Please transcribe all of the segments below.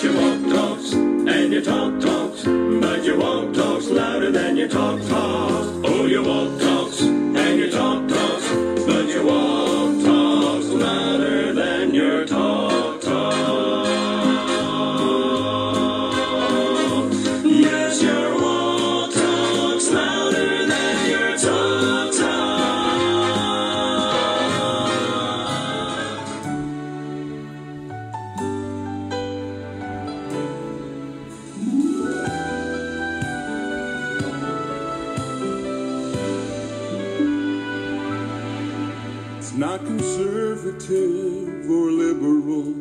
Yes, you walk talks and you talk talks, but your walk talks louder than your talk talks. Oh, you walk talks and you talk talks, but your walk talks louder than your talk talks. Yes, your walk talks louder than your talk talks. It's not conservative or liberal,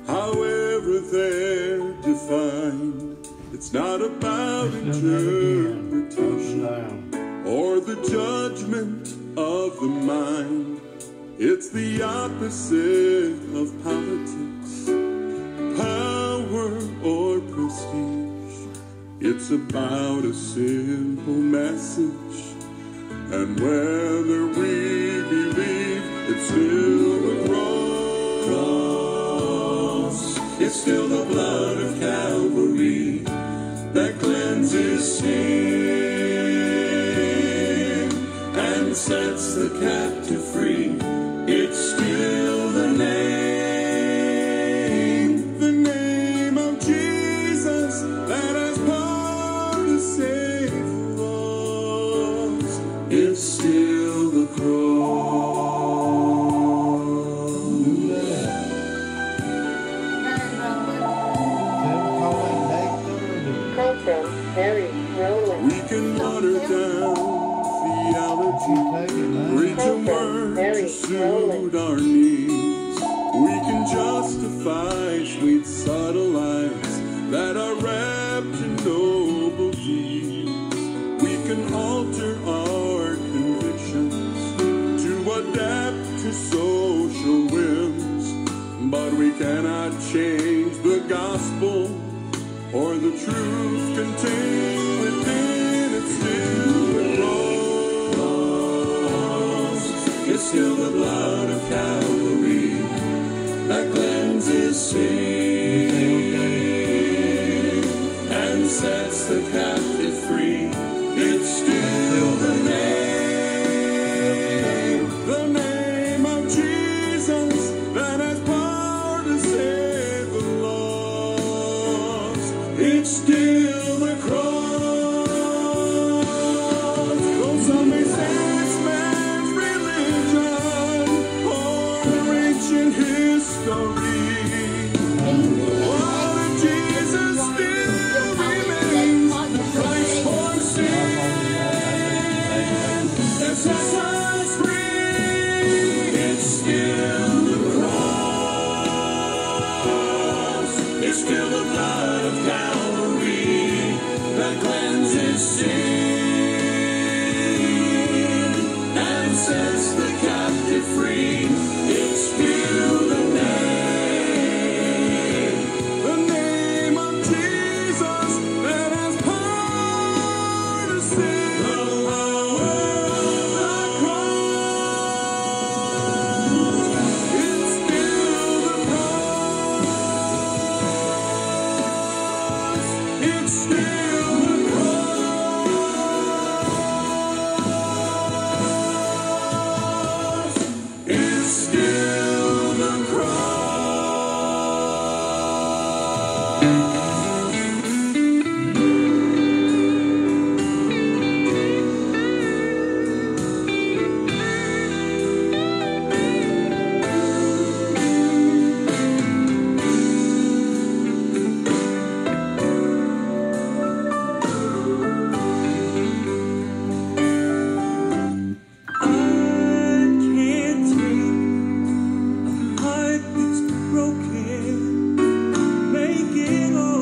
however they're defined. It's not about interpretation or the judgment of the mind. It's the opposite of politics, power or prestige. It's about a simple message, and whether we believe it's still the cross, it's still the blood of Calvary that cleanses sin and sets the captive free. It's still the name of Jesus that has power to save the lost. It's still the cross. Rowland. We can water down theology, preach a word to suit our needs. We can justify sweet subtle lies that are wrapped in noble deeds. We can alter our convictions to adapt to social whims, but we cannot change the gospel or the truth contained within. It's still the cross. It's still the blood of Calvary that cleanses sin and sets the captive free. It's still the name of Jesus that has power to save the lost. It's still the cross. Though some may say it's man's religion or ancient history, all of Jesus still remains the price for sin that sets us free. It's still the cross. It's still the blood of Calvary that cleanses sin and sets the captive free. It's still the name of Jesus that has power to save the cross. It's still the cross. It's still the cross. It's still the cross. I can't take a heart that's broken, make it all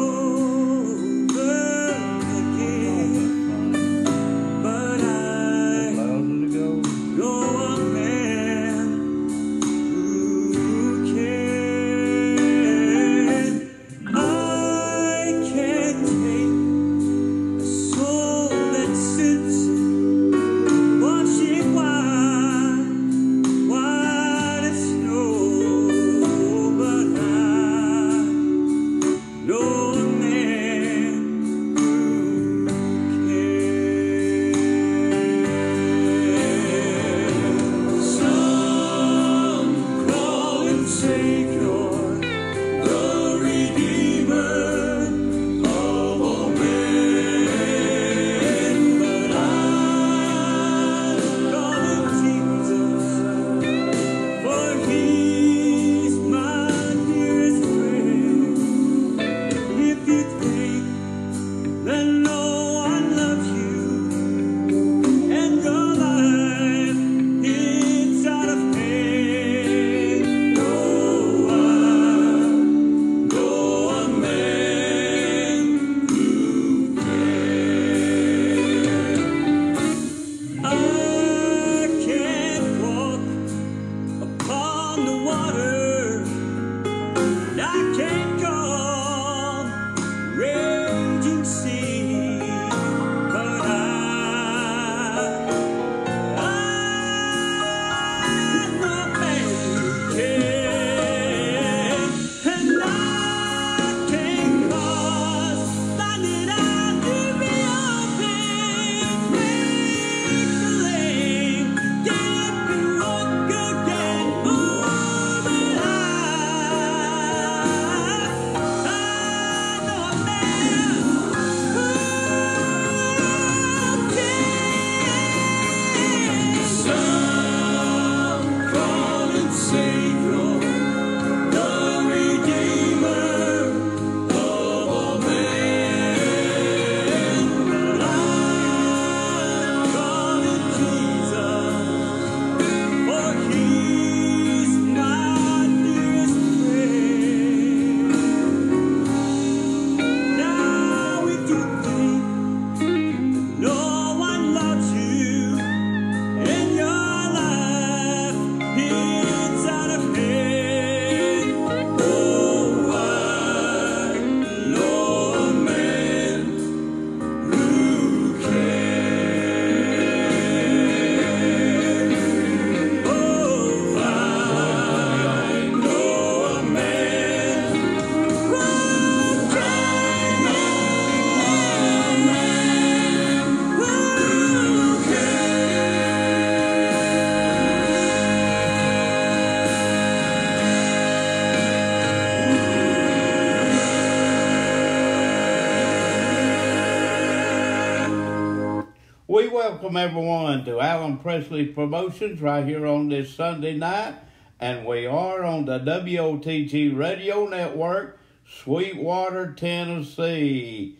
welcome everyone to Alan Presley Promotions right here on this Sunday night. And we are on the WOTG Radio Network, Sweetwater, Tennessee.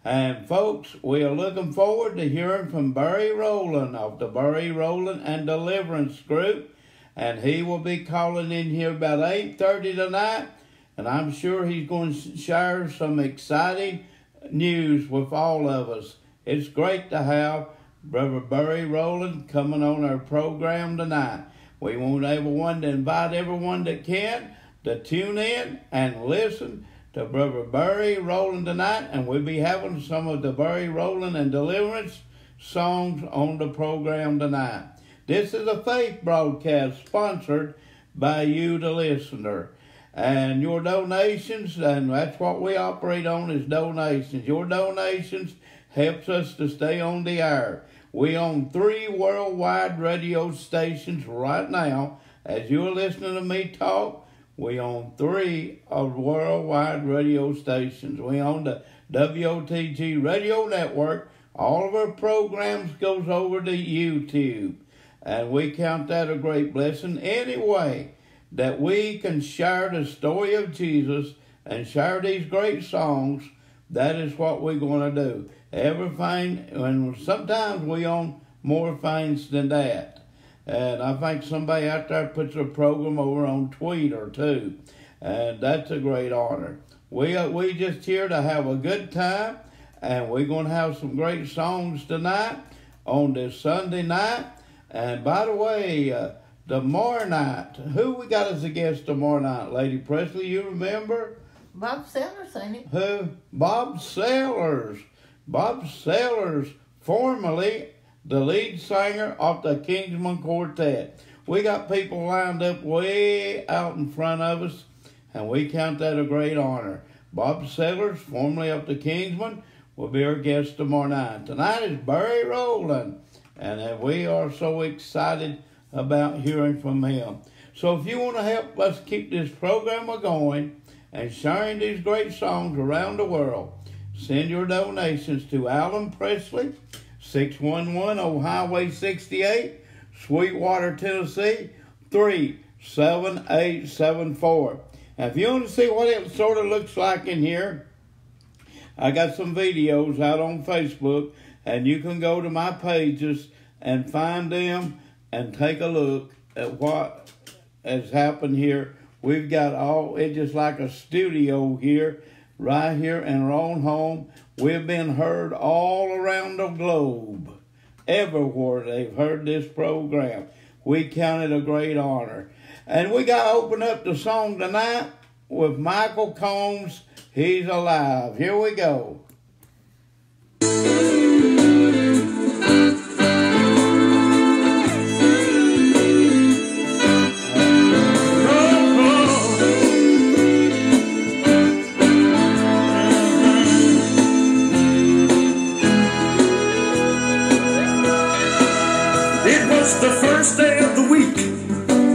And folks, we are looking forward to hearing from Barry Rowland of the Barry Rowland and Deliverance Group. And he will be calling in here about 8:30 tonight. And I'm sure he's going to share some exciting news with all of us. It's great to have Brother Barry Rowland coming on our program tonight. We want everyone to invite everyone that can to tune in and listen to Brother Barry Rowland tonight, and we'll be having some of the Barry Rowland and Deliverance songs on the program tonight. This is a faith broadcast sponsored by you, the listener. And your donations, and that's what we operate on, is donations. Your donations helps us to stay on the air. We own 3 worldwide radio stations right now. As you're listening to me talk, we own 3 worldwide radio stations. We own the WOTG Radio Network. All of our programs goes over to YouTube. And we count that a great blessing. Anyway, that we can share the story of Jesus and share these great songs, that is what we're going to do. Everything, and sometimes we own more things than that. And I think somebody out there puts a program over on Twitter too. And that's a great honor. We just here to have a good time, and we're going to have some great songs tonight on this Sunday night. And by the way, tomorrow night, who we got as a guest tomorrow night, Lady Presley, you remember? Bob Sellers, ain't it? Who? Bob Sellers. Bob Sellers, formerly the lead singer of the Kingsman Quartet. We got people lined up way out in front of us, and we count that a great honor. Bob Sellers, formerly of the Kingsman, will be our guest tomorrow night. Tonight is Barry Rowland, and we are so excited about hearing from him. So if you want to help us keep this program going and sharing these great songs around the world, send your donations to Alan Presley, 611 Old Highway 68, Sweetwater, Tennessee, 37874. Now, if you want to see what it sort of looks like in here, I got some videos out on Facebook, and you can go to my pages and find them and take a look at what has happened here. We've got it's just like a studio here, right here in our own home. We've been heard all around the globe. Everywhere they've heard this program. We count it a great honor. And we got to open up the song tonight with Michael Combs, He's Alive. Here we go. The first day of the week,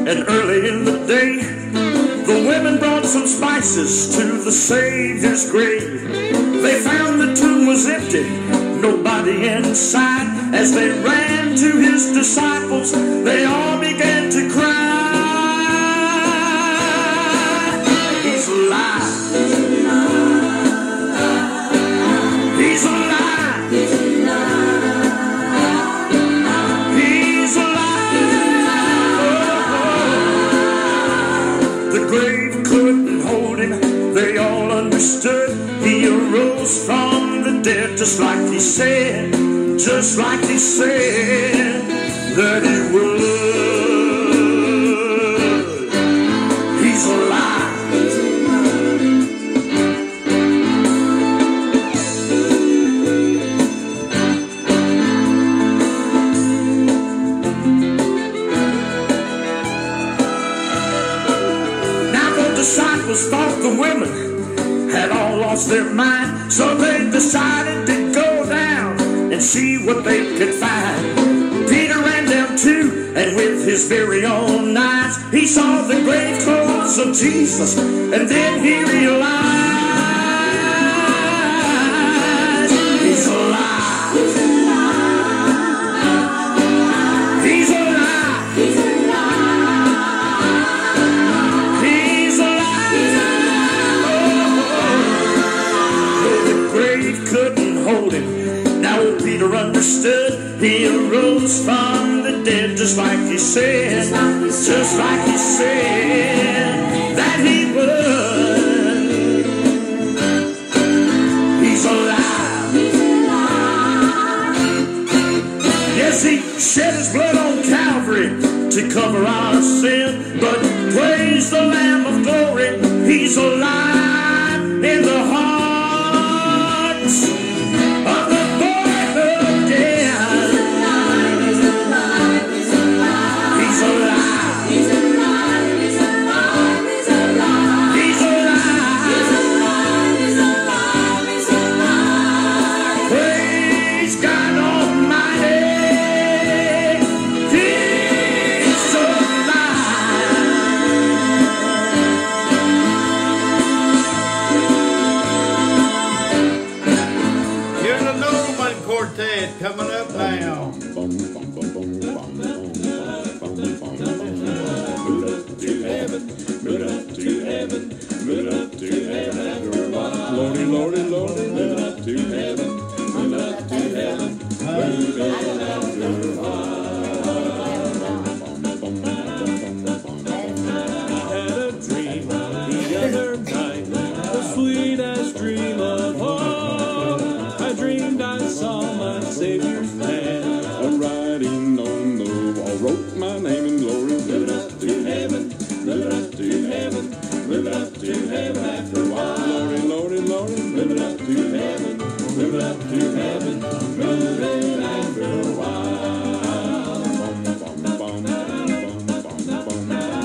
and early in the day, the women brought some spices to the Savior's grave. They found the tomb was empty, nobody inside. As they ran to his disciples, they all began to cry. He's alive. He's alive. He's alive. They all understood he arose from the dead, just like he said that he would. He's alive. Now the disciples thought the women had all lost their mind, so they decided to go down and see what they could find. Peter ran down too, and with his very own eyes, he saw the grave clothes of Jesus, and then he realized he's alive. He's alive. couldn't hold him. Now old Peter understood. He arose from the dead just like he said, just like he said that he would. He's alive. Yes, he shed his blood on Calvary to cover our sin, but praise the Lamb of glory, he's alive in the hearts of the born again. He's alive, he's alive, he's alive, he's alive, he's alive, he's alive, he's alive, he's alive, he's alive, he's alive. Praise God Almighty. Coming up now. Move up to heaven, move up to heaven, move up to heaven after a while. Lordy, Lordy, Lordy, move up to heaven, move up to heaven, move up after a while. I had a dream the other night, the sweetest dream of all. I dreamed I saw my Savior's hand, a writing on the wall, wrote my name in glory. Move up to heaven, move up to heaven, move up to heaven after a while. Lordy, Lordy, Lordy, move it up to heaven, move it up to heaven, move it after a while.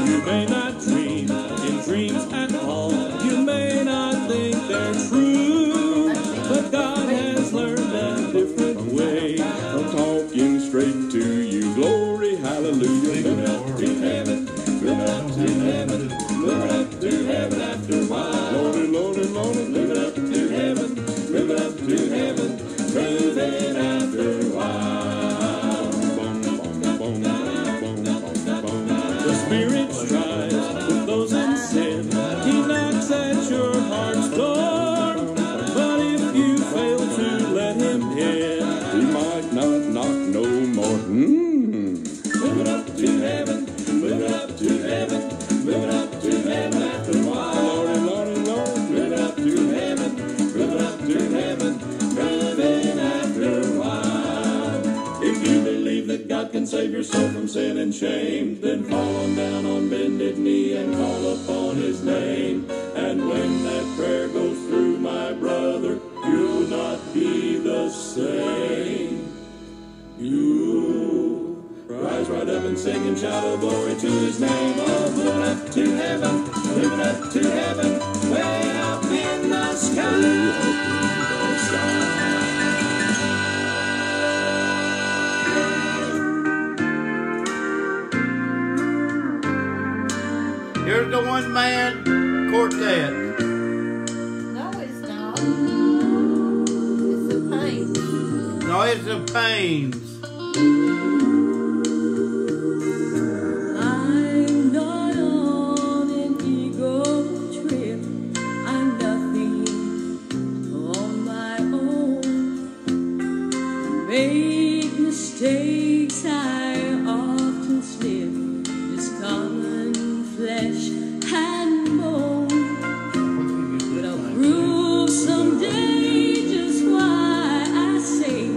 You may not dream in dreams at all, you may not think they're true, but God has learned a different way of talking straight to you. Glory, hallelujah. Move up to heaven, move up to heaven, move up to heaven after a while. Lordy, Lordy, Lordy, move up to heaven, move up to heaven, move it after a while. The Spirit strives with those in sin. He knocks at your heart's door, but if you fail to let him in, he might not knock no more. Move it up to heaven, move it up to heaven, move it up to heaven after a while. Lordy, Lordy, Lordy, move it up to heaven, move it up to heaven, move it after a while. If you believe that God can save your soul from sin and shame, then fall on down on bended knee and call upon his name. And when that prayer goes through, my brother, you'll not be the same. You rise right up and sing and shout a glory to his name. Oh, move up to heaven, move up to heaven, way up in the sky. Here's the one-man quartet. No, it's not. It's the pain. No, it's the Pains. I'm not on an ego trip. I'm nothing on my own. Make mistakes, I often slip. It's common flesh and bone. But I'll prove someday just why I say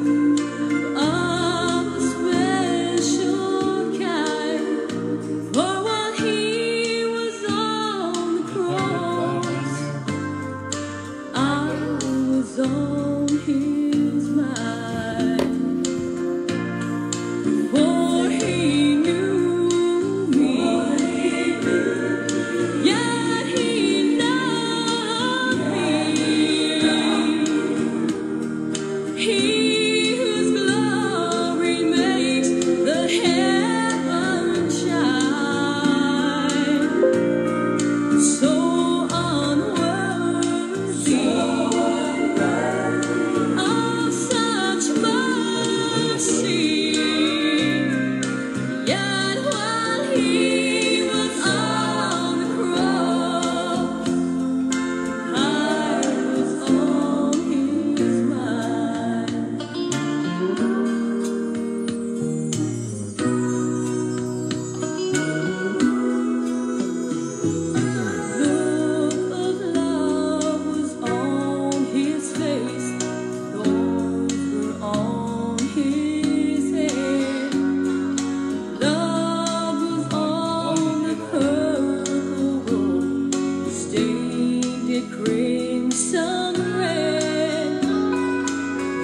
crimson red.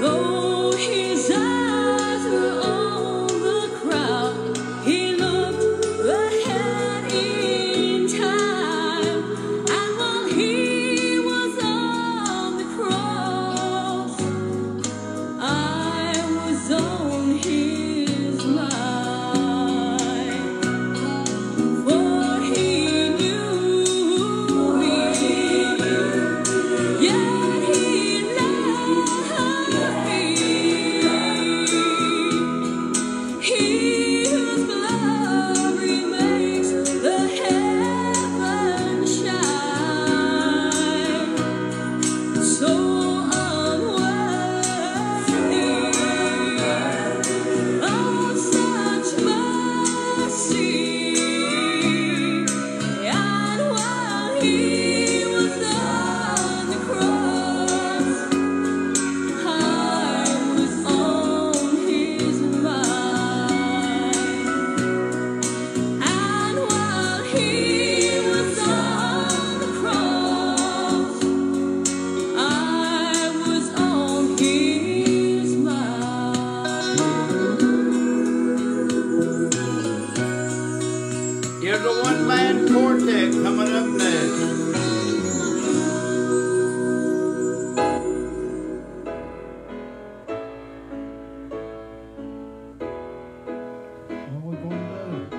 Though his eyes were on the crowd, he looked ahead in time. And while he was on the cross, I was on his mind. For he knew me, yet he loved me. He whose glory makes the heavens shine, so unworthy of such mercy. And while he was on the cross, I was on his mind. And while he was on the cross, I was on his mind. Here's a one-man quartet coming up next. What are we going to do?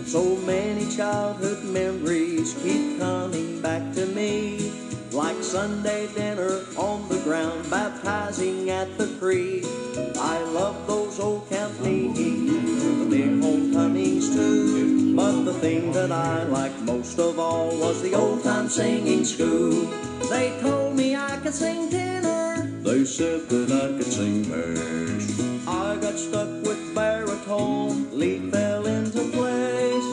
So many childhood memories keep coming back to me, like Sunday dinner on the ground, baptizing at the creek. I love those old camp meetings, the big homecomings too. But the thing that I liked most of all was the old time singing school. They told me I could sing tenor, They said that I could sing bass. I got stuck with baritone, lead fell into place.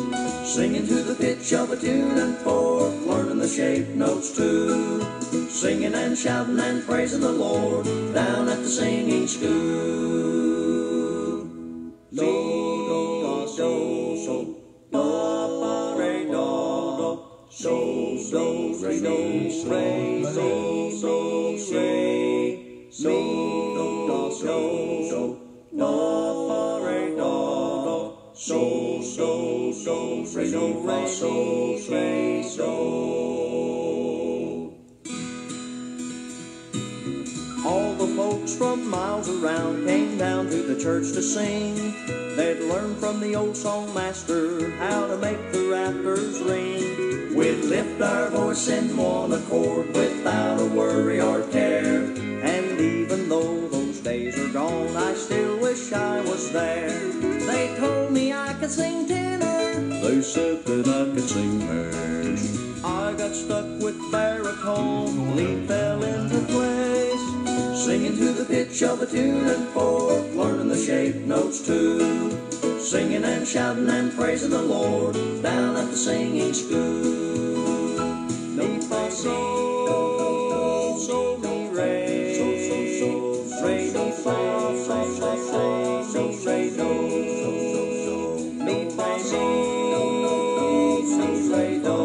Singing to the pitch of a tune and fourth, learning the shape notes too. Singing and shouting and praising the Lord down at the singing school. Do, do, do, so, do, fa, re, do, do, so, do, re, do, re, so, so, re, so, do, do, so, do, fa, re, do, do, so, re, do, re, so, re, so. All the folks from miles around came down to the church to sing. They'd learn from the old song master how to make the rafters ring. We'd lift our voice in one accord without a worry or care. And even though those days are gone, I still wish I was there. They told me I could sing tenor, They said that I could sing bass. I got stuck with baritone, lead fell into place. Singing to the pitch of a tune and fourth, learning the shape notes too. Singing and shouting and praising the Lord down at the singing school. Mi, fa, sol, sol, mi, re, re, mi, fa, fa, fa, fa, mi, re, do. Mi, fa, sol, mi, re, do.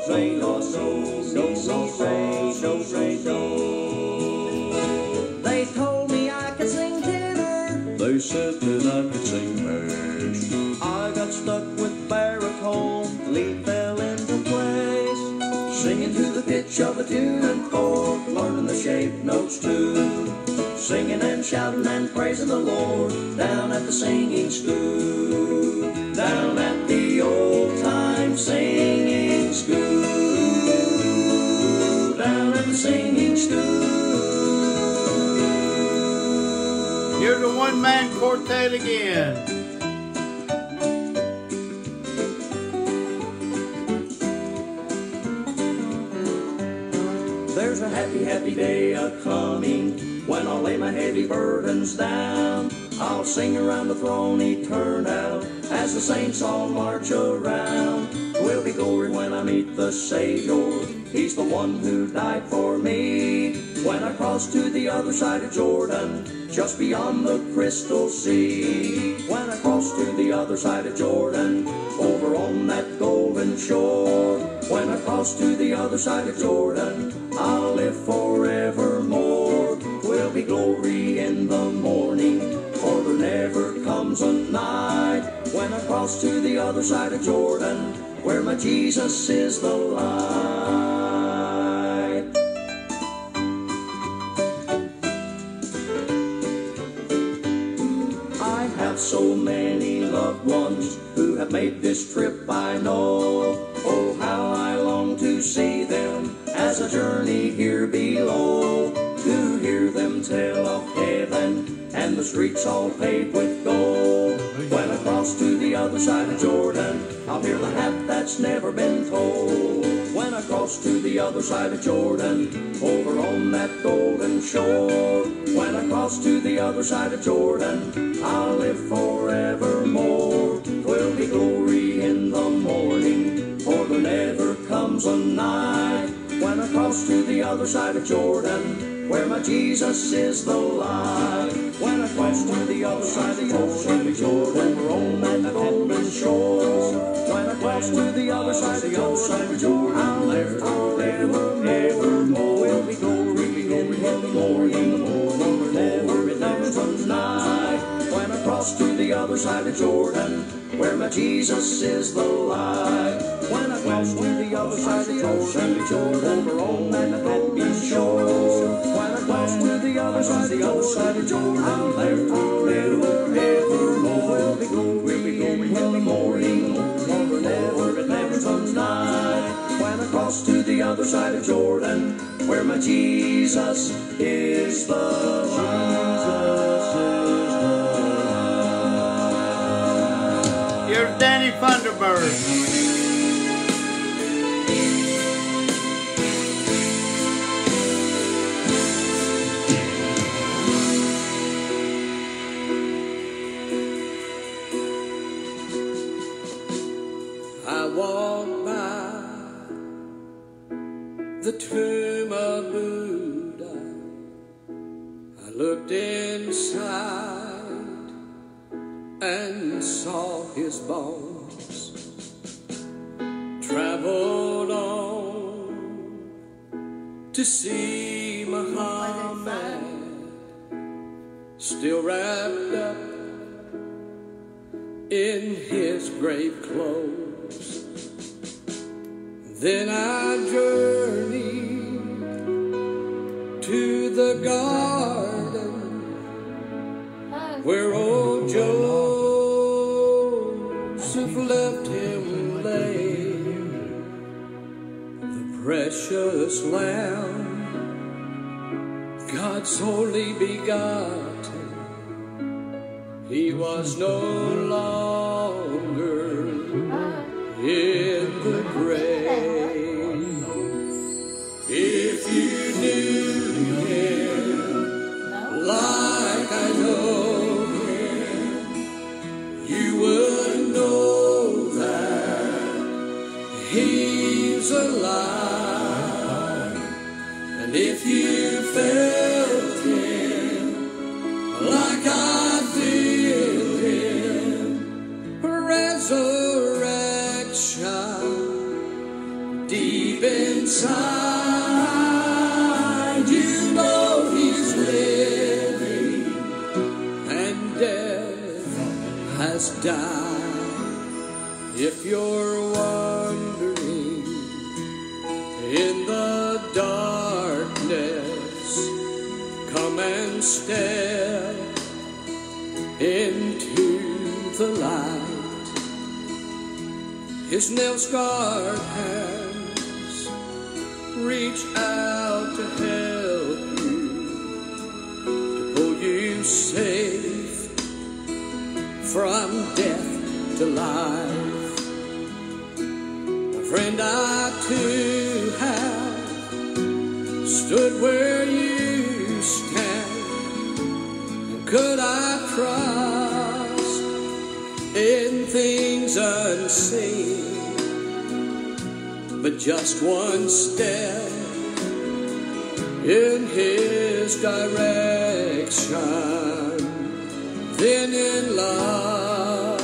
Re, do, so, do, so, re, do, re, do. They told me I could sing tenor, They said that I could sing bass. I got stuck with baritone, lead fell into place. Singing to the pitch of a tune and fourth, learning the shape notes too. Singing and shouting and praising the Lord down at the singing school. Down at the old time singing school. Down at the singing school. Here's a one-man quartet again. There's a happy, happy day a-coming when I'll lay my heavy burdens down. I'll sing around the throne he turned out as the saints all march around. Will be glory when I meet the Savior. He's the one who died for me. When I cross to the other side of Jordan, just beyond the crystal sea. When I cross crossed to the other side of Jordan, over on that golden shore. When I cross to the other side of Jordan, I'll live forevermore. Will be glory in the morning, for there never comes a night when I cross to the other side of Jordan, where my Jesus is the light. I have so many loved ones who have made this trip, I know. Oh, how I long to see them as I journey here below, to hear them tell of heaven and the streets all paved with gold. When I cross to the other side of Jordan, I'll hear the half that's never been told. When I cross to the other side of Jordan, over on that golden shore. When I cross to the other side of Jordan, I'll live forevermore. 'Twill be glory in the morning, for there never comes a night when I cross to the other side of Jordan, where my Jesus is the light. When I cross to the other side of Jordan, we're on that golden shore. When I cross to the other side of Jordan, I'll live forevermore. Will be glory in the morning, for never comes night when I cross to the other side of Jordan, where my Jesus is the light. When I cross to the other side of Jordan, we're on that golden shore. When I cross to the other side of Jordan, I'll live forevermore. Will be glory in the morning, for never comes night when I cross to the other side of Jordan, where my Jesus is the light. Here's Danny Thunderbird. I walked by the tomb of Buddha. I looked inside and saw his bones. Traveled on to see Muhammad, still wrapped up in his grave clothes. Then I journeyed to the garden where old Joseph left him laid, the precious lamb, God's only begotten. He was no longer in the grave. If you knew him like I know him, you would know that he's alive. And if you felt him like I feel him, resurrection deep inside, you know he's living and death has died. If you're wandering in the darkness, come and step into the light. His nail-scarred hands reach out to help you, to pull you safe from death to life. Friend, I too have stood where you stand. Could I trust in things unseen? But just one step in his direction, then in love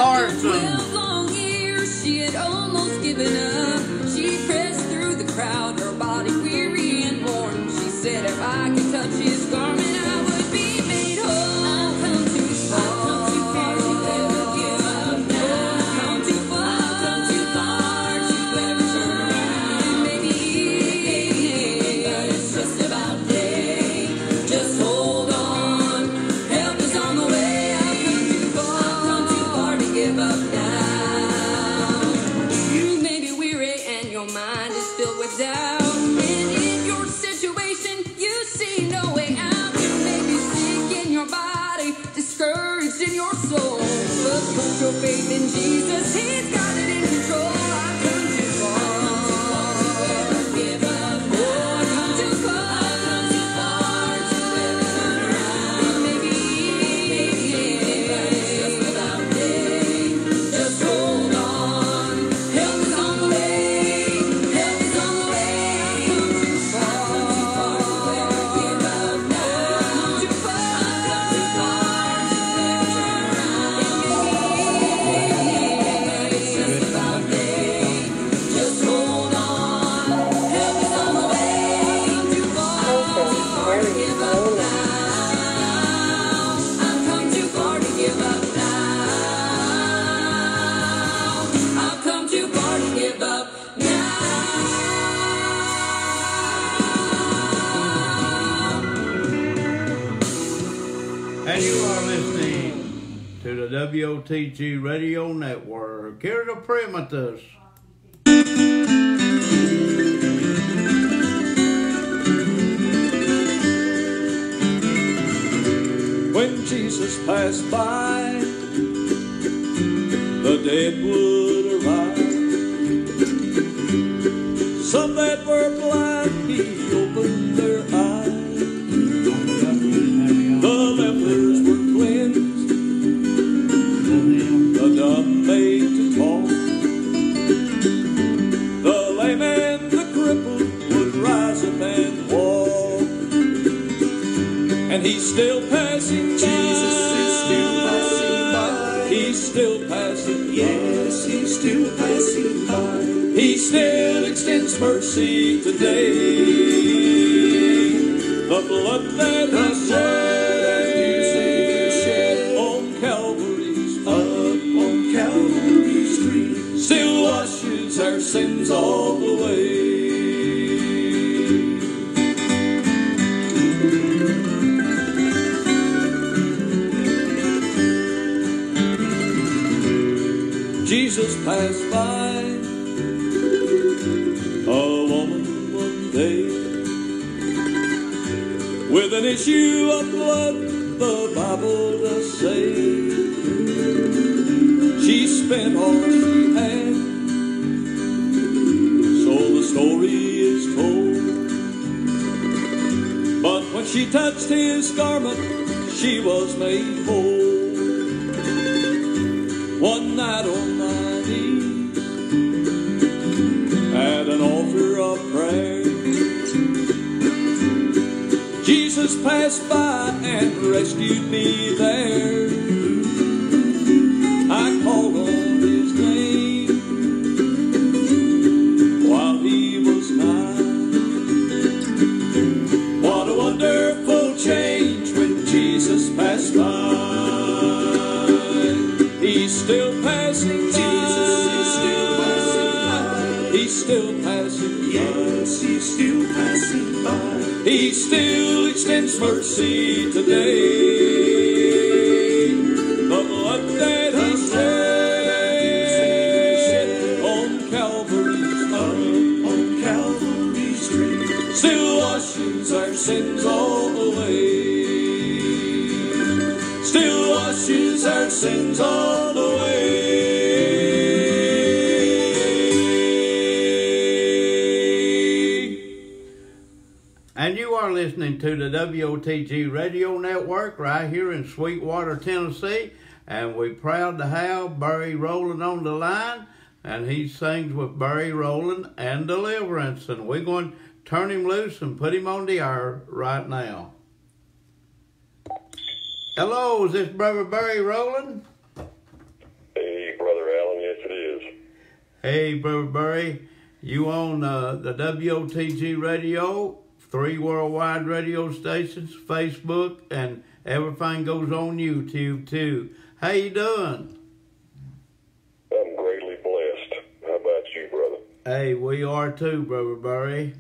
Larson. 12 long years, she had almost given up. She pressed through the crowd, her body weary and worn. She said, if I could touch his garment, I would be made whole. I've come too far to ever give up now. I've come too far to ever turn around. Maybe but it's just about day. Just hold on, help is on the way. I've come too far to give up now. You may be weary and your mind is filled with doubt. And in your situation, you see no way out. You may be sick in your body, discouraged in your soul. But put your faith in Jesus, He's got it in control. I've come too far to ever give up. Oh, I've come too far to ever turn around. Maybe but it's just about day. Just hold on, help is on the way. Help is on the way. I've come too far to ever give up now. I've come too far to ever turn around. But it's just about day. Just hold on, help is on the way. I'm too far to give up now. I've come too far to give up now. I've come too far to give up now. And you are listening to the WOTG Radio Network. Here to Primatus. When Jesus passed by, the dead would arise. Some that were blind, He opened their eyes. The lepers were cleansed, the dumb made to talk. The lame and the crippled would rise up and walk. And He's still passing by. Jesus is still passing by. He's still passing by. Yes, He's still passing by. He still extends mercy today. The blood that He shed on Calvary's tree, On Calvary's tree, still washes our sins all away. Jesus passed by a woman one day with an issue of blood, the Bible does say. She spent all she had, so the story is told. But when she touched His garment, she was made whole. One night on my knees at an altar of prayer, Jesus passed by and rescued me there. I called on His name while He was nigh. What a wonderful change when Jesus passed by. He's still passing by. Jesus is still passing by. He's still passing by. Yes, He's still passing by. He still extends mercy today. The blood that He shed on Calvary's tree, still washes our sins all away. Still washes our sins all away. And you are listening to the WOTG Radio Network right here in Sweetwater, Tennessee. And we're proud to have Barry Rowland on the line. And he sings with Barry Rowland and Deliverance. And we're going to turn him loose and put him on the air right now. Hello, is this Brother Barry Rowland? Hey, Brother Barry, you on the WOTG radio, 3 worldwide radio stations, Facebook, and everything goes on YouTube too. How you doing? I'm greatly blessed. How about you, brother? Hey, we are too, Brother Barry.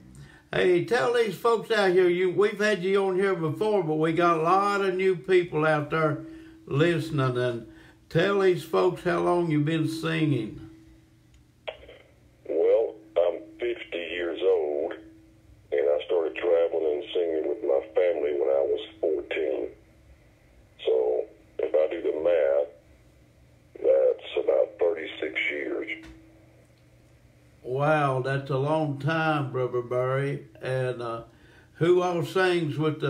Hey, tell these folks out here, we've had you on here before, but we got a lot of new people out there listening, and tell these folks how long you've been singing. Well, I'm 50 years old, and I started traveling and singing with my family when I was 14. So if I do the math, that's about 36 years. Wow, that's a long time, Brother Barry. And who all sings with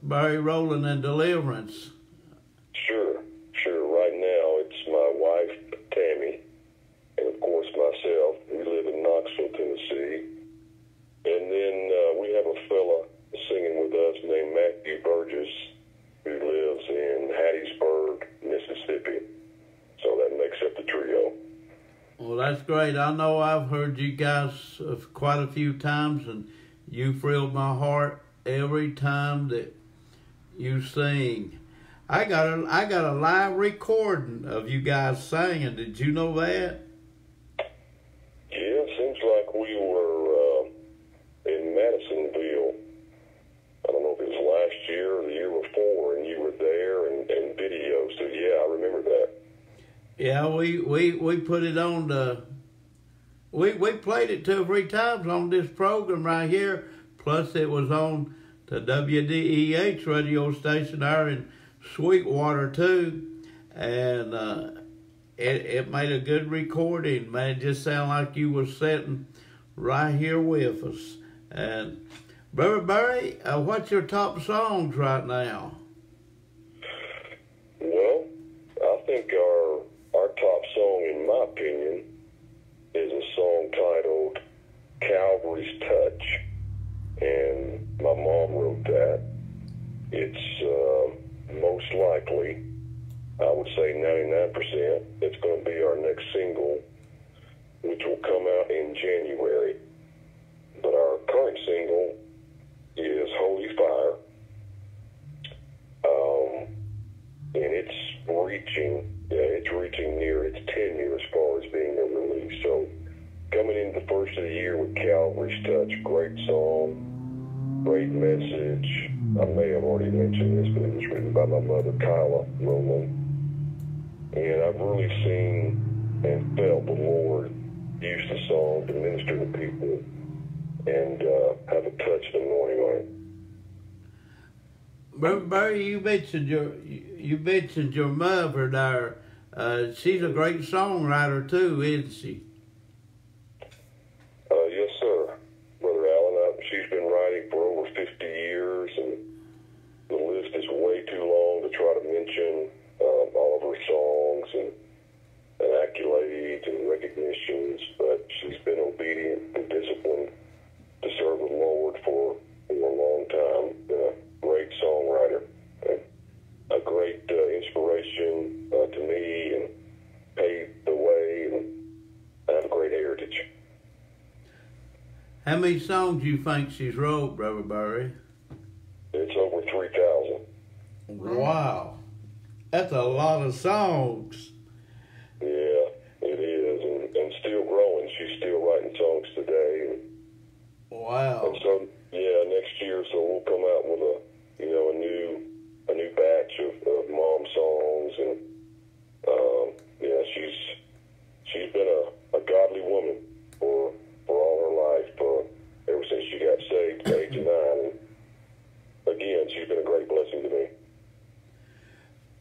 Barry, Rowland, and Deliverance? Sure. Right now, it's my wife, Tammy, and of course myself. We live in Knoxville, Tennessee. And then we have a fella singing with us named Matthew Burgess, who lives in Hattiesburg, Mississippi. So that makes up the trio. Well, that's great. I know I've heard you guys quite a few times, and you thrilled my heart every time that you sing. I got a live recording of you guys singing. Did you know that? Yeah, it seems like we were in Madisonville. I don't know if it was last year or the year before, and you were there and video. So yeah, I remember that. Yeah, we put it on the. We played it 2 or 3 times on this program right here. Plus, it was on the WDEH radio station there in Sweetwater too, and it made a good recording. Man, it just sounded like you were sitting right here with us. And Brother Barry, what's your top songs right now? Well, I think our top song, in my opinion, is a song titled Calvary's Touch, and my mom wrote that. It's most likely, I would say 99%, it's going to be our next single, which will come out in January. But our current single is Holy Fire, and it's reaching near its 10-year as far as being a release. So coming into the first of the year with Calvary's Touch, great song, great message. I may have already mentioned this, but it was written by my mother, Kyla Rowland. And I've really seen and felt the Lord use the song to minister to people and have a touch of anointing on it. Brother Barry, you mentioned your mother there. She's a great songwriter too, isn't she? Yes, sir, Brother Allen. She's been writing for over 50 years, and the list is way too long to try to mention all of her songs and accolades and recognitions. But she's been obedient and disciplined to serve the Lord for a long time. A great songwriter, a great inspiration to me, and paved the way, and I have a great heritage. How many songs do you think she's wrote, Brother Barry? It's over 3,000. Wow. That's a lot of songs. Yeah, it is, and still growing. She's still writing songs today. Wow. And so, yeah, next year, so we'll come out with a new batch of mom songs, and yeah, she's been a godly woman for all her life, ever since she got saved at the age of 9. And again, she's been a great blessing to me.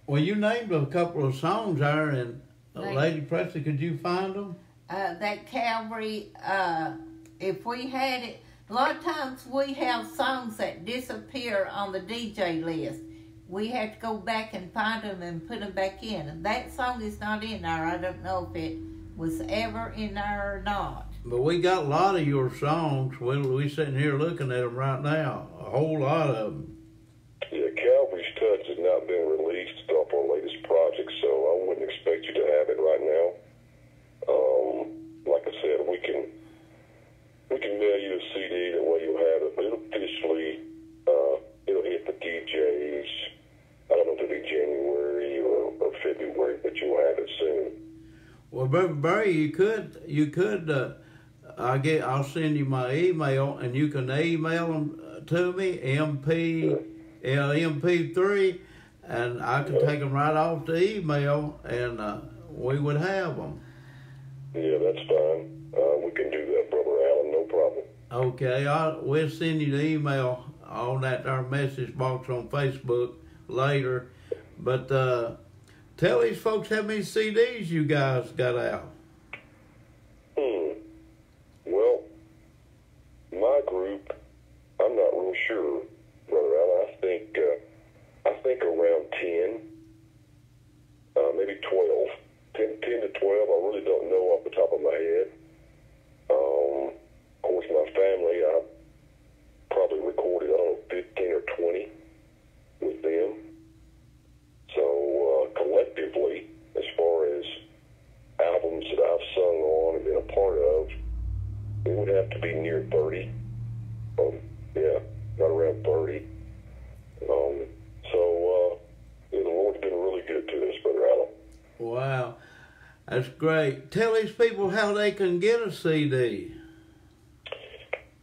Well, you named a couple of songs there, and Lady Presley, could you find them? That Calvary, if we had it, a lot of times we have songs that disappear on the DJ list. We have to go back and find them and put them back in. And that song is not in there. I don't know if it was ever in there or not. But we got a lot of your songs. We're sitting here looking at them right now. A whole lot of them. Yeah, Calvary's Touch has not been released off our latest project, so I wouldn't expect you to have it right now. Like I Well, Brother Barry, you could. I'll send you my email, and you can email them to me, MP3, and I can take them right off the email, and we would have them. Yeah, that's fine. We can do that, Brother Allen, no problem. Okay, we'll send you the email on that our message box on Facebook later. But tell these folks how many CDs you guys got out. Well, my group, I'm not real sure, Brother Allen. I think around 10, maybe 12. 10 to 12, I really don't know off the top of my head. Of course, my family, I probably recorded, 15 or 20 with them. So, collectively, as far as albums that I've sung on and been a part of, it would have to be near 30. Yeah, right around 30. The Lord's been really good to us, Brother Allen. Wow, that's great. Tell these people how they can get a CD.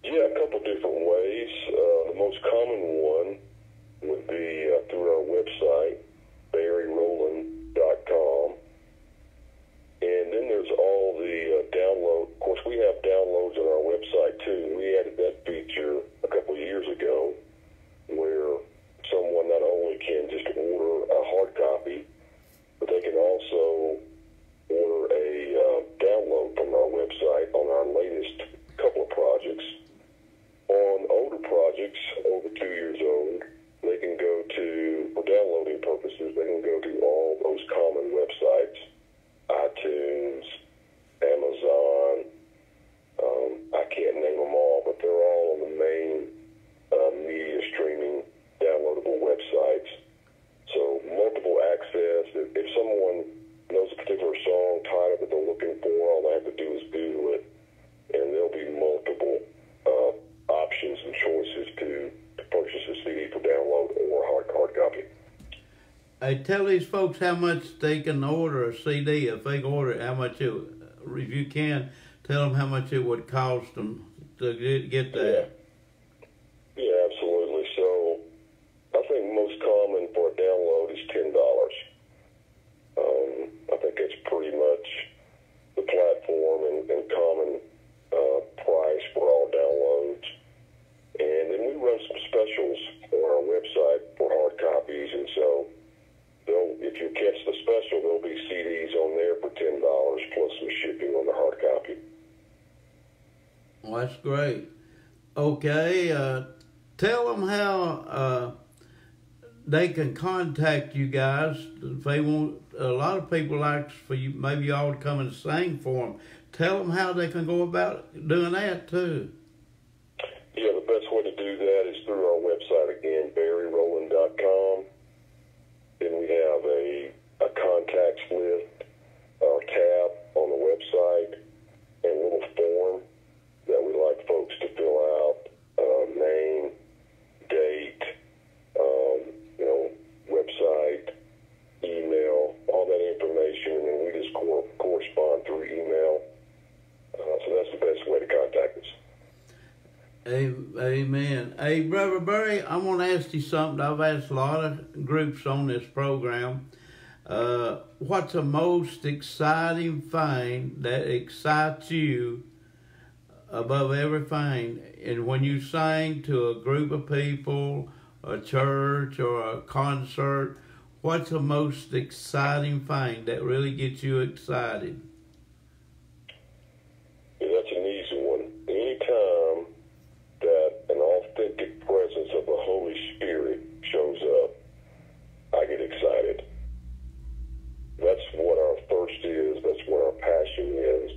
Yeah, a couple different ways. The most common one would be through our website, Rowland.com. And then there's all the download. Of course, we have downloads on our website, too. We added that feature a couple of years ago where someone not only can just order a hard copy, but they can also order a download from our website on our latest couple of projects. On older projects, over 2 years old, they can go to, for downloading purposes, they can go to all those common websites, iTunes, Amazon. I can't name them all, but they're all on the main media streaming downloadable websites. So multiple access. If someone knows a particular song title that they're looking for, all they have to do is Google it, and there'll be multiple options and choices to purchase a CD for download or hard copy. Hey, tell these folks how much they can order a CD. If they can order it, how much if you can, tell them how much it would cost them to get that. Yeah, absolutely. So I think most common for a download is $10. I think it's pretty much the platform and common price for all downloads. And then we run some specials on our website for hard copies, and so if you catch the special, there'll be CDs on there for $10 plus some shipping on the hard copy. Well, that's great. Okay, tell them how they can contact you guys if they want. A lot of people like for you, maybe y'all to come and sing for them. Tell them how they can go about doing that too. Yeah, the best way to do that is through our website again, Rowland.com. Then we have a contacts list or tab on the website and a little form that we like folks to fill out, name, date, website, email, all that information, and then we just correspond through email. So that's the best way to contact us. Amen. Hey, Brother Barry, I want to ask you something. I've asked a lot of groups on this program. What's the most exciting thing that excites you above everything? And when you sing to a group of people, a church, or a concert, what's the most exciting thing that really gets you excited? Yeah, that's an easy one. Anytime that an authentic presence of the Holy Spirit shows up, I get excited. That's what our thirst is. That's what our passion is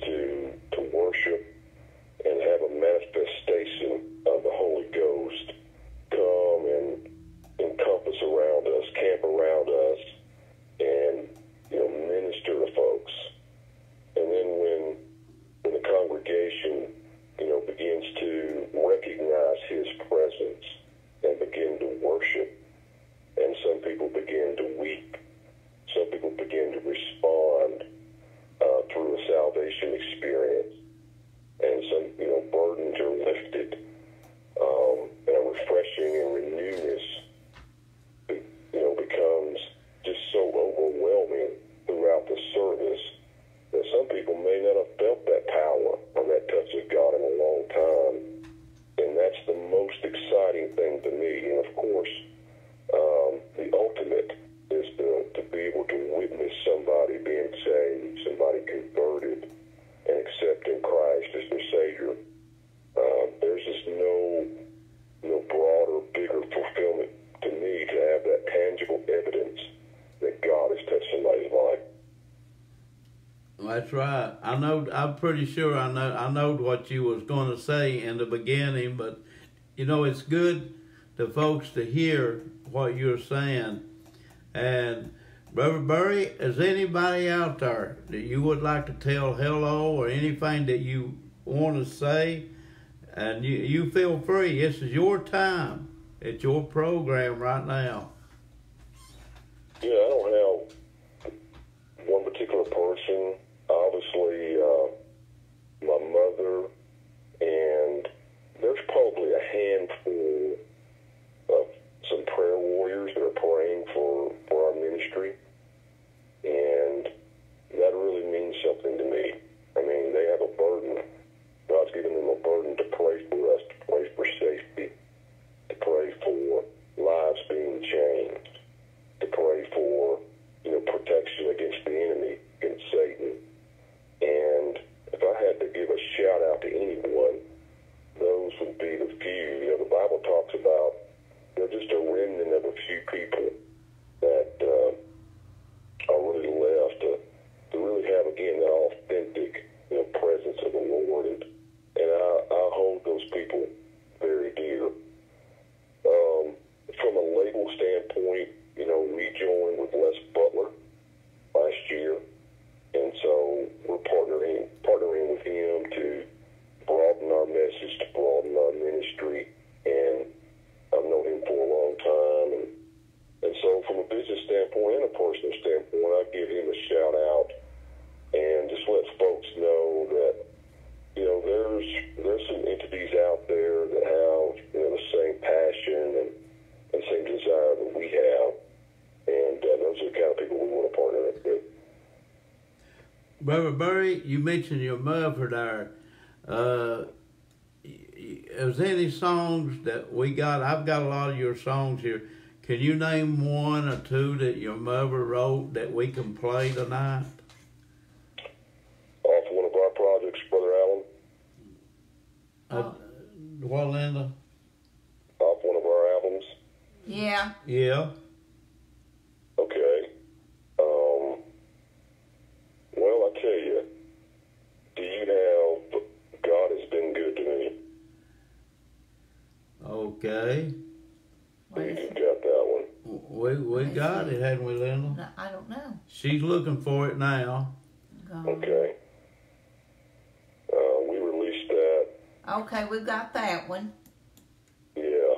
to worship and have a manifestation of the Holy Ghost come and encompass around us, camp around us, and minister a That's right. I know. I'm pretty sure I know what you was going to say in the beginning, but you know it's good to folks to hear what you're saying. And Brother Burry, is anybody out there that you would like to tell hello or anything that you want to say? And you feel free. This is your time. It's your program right now. Yeah, I don't have one particular person. Obviously, my mother, and there's probably a handful of some prayer warriors that are praying for our ministry, and that really means something to me. I mean, they have a burden. God's given them a burden to pray for us, to pray for safety, to pray for lives being changed, to pray for, protection against the enemy, against Satan. And if I had to give a shout out to anyone, those would be the few. The Bible talks about just a remnant of a few people that are really left to really have, again, that authentic presence of the Lord. And I hold those people very dear. From a label standpoint, we joined with Les Butler last year, and so we're partnering with him to broaden our message, to broaden our ministry, and I've known him for a long time, and so from a business standpoint and a personal standpoint, I give him a shout out and just let folks know that there's some entities out there that have the same passion and same desire that we have, and those are the kind of people we want to partner with. Brother Burry, you mentioned your mother there. Is there any songs that we got? I've got a lot of your songs here. Can you name one or two that your mother wrote that we can play tonight? Off one of our projects, Brother Allen. What, Linda? Off one of our albums. Yeah. Yeah. Okay. Well, I tell you, do you have God Has Been Good to Me? Okay. You got that one. We got it, hadn't we, Linda? No, I don't know. She's looking for it now. Okay. We released that. Okay, we got that one. Yeah,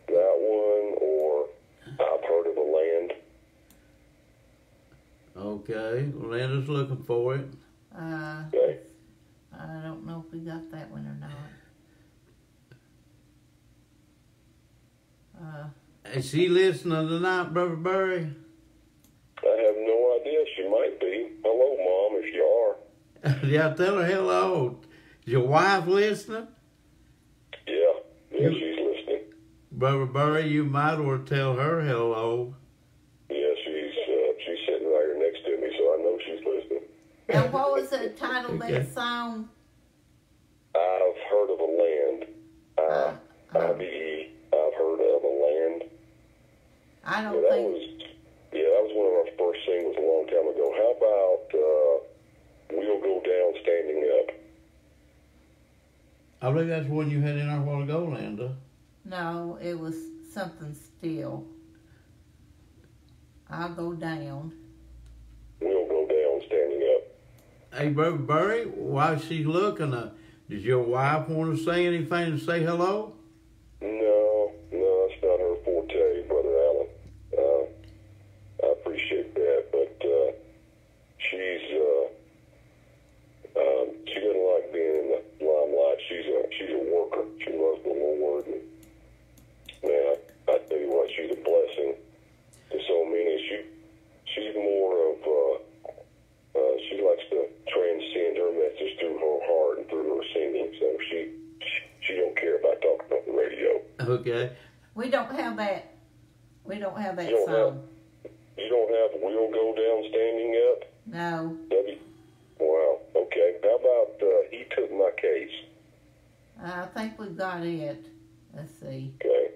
that one, or I've Heard of a Land. Okay, Linda's looking for it. Okay. I don't know if we got that one or not. Is she listening tonight, Brother Burry? I have no idea. She might be. Hello, Mom, if you are. Yeah, tell her hello. Is your wife listening? Yeah, she's listening. Brother Burry, you might well tell her hello. Yeah, she's sitting right here next to me, so I know she's listening. Now, what was the title of Okay. that song? I've Heard of a Land. IBE. I've Heard of a Land. I don't that think... was one of our first singles a long time ago. How about We'll Go Down Standing Up? I believe that's one you had in there a while ago, Linda. No, it was Something Still. I'll Go Down. We'll Go Down Standing Up. Hey, Brother Burry, while she's looking, does your wife want to say anything to say hello? No, that's not her forte, Brother Allen. I appreciate that, but she doesn't like being in the limelight. She's a worker. She loves the Lord, and man, I tell you what, she's a blessing to so many. She's more of she likes to transcend her message through her heart and through her singing. So she don't care about talking on the radio. Okay. We don't have that. We don't have that You don't song. You don't have We'll Go Down Standing Up? No. Wow. Okay. How about He Took My Case? I think we've got it. Let's see. Okay.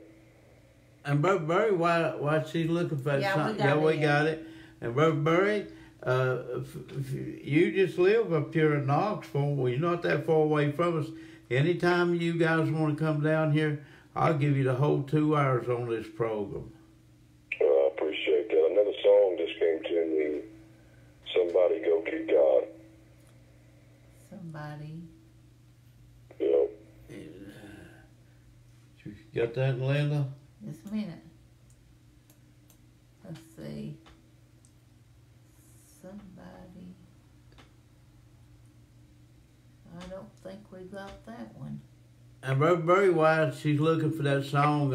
And Brother Burry, why she's looking for that Yeah, song? we got it. We got it. And Brother Burry, if you just live up here in Knoxville. Well, you're not that far away from us. Anytime you guys want to come down here, I'll give you the whole 2 hours on this program. I appreciate that. Another song just came to me. Somebody Go Get God. Somebody. Yeah. You got that, Linda? Just a minute. Let's see. Somebody. I don't think we got that one. And very wise, she's looking for that song.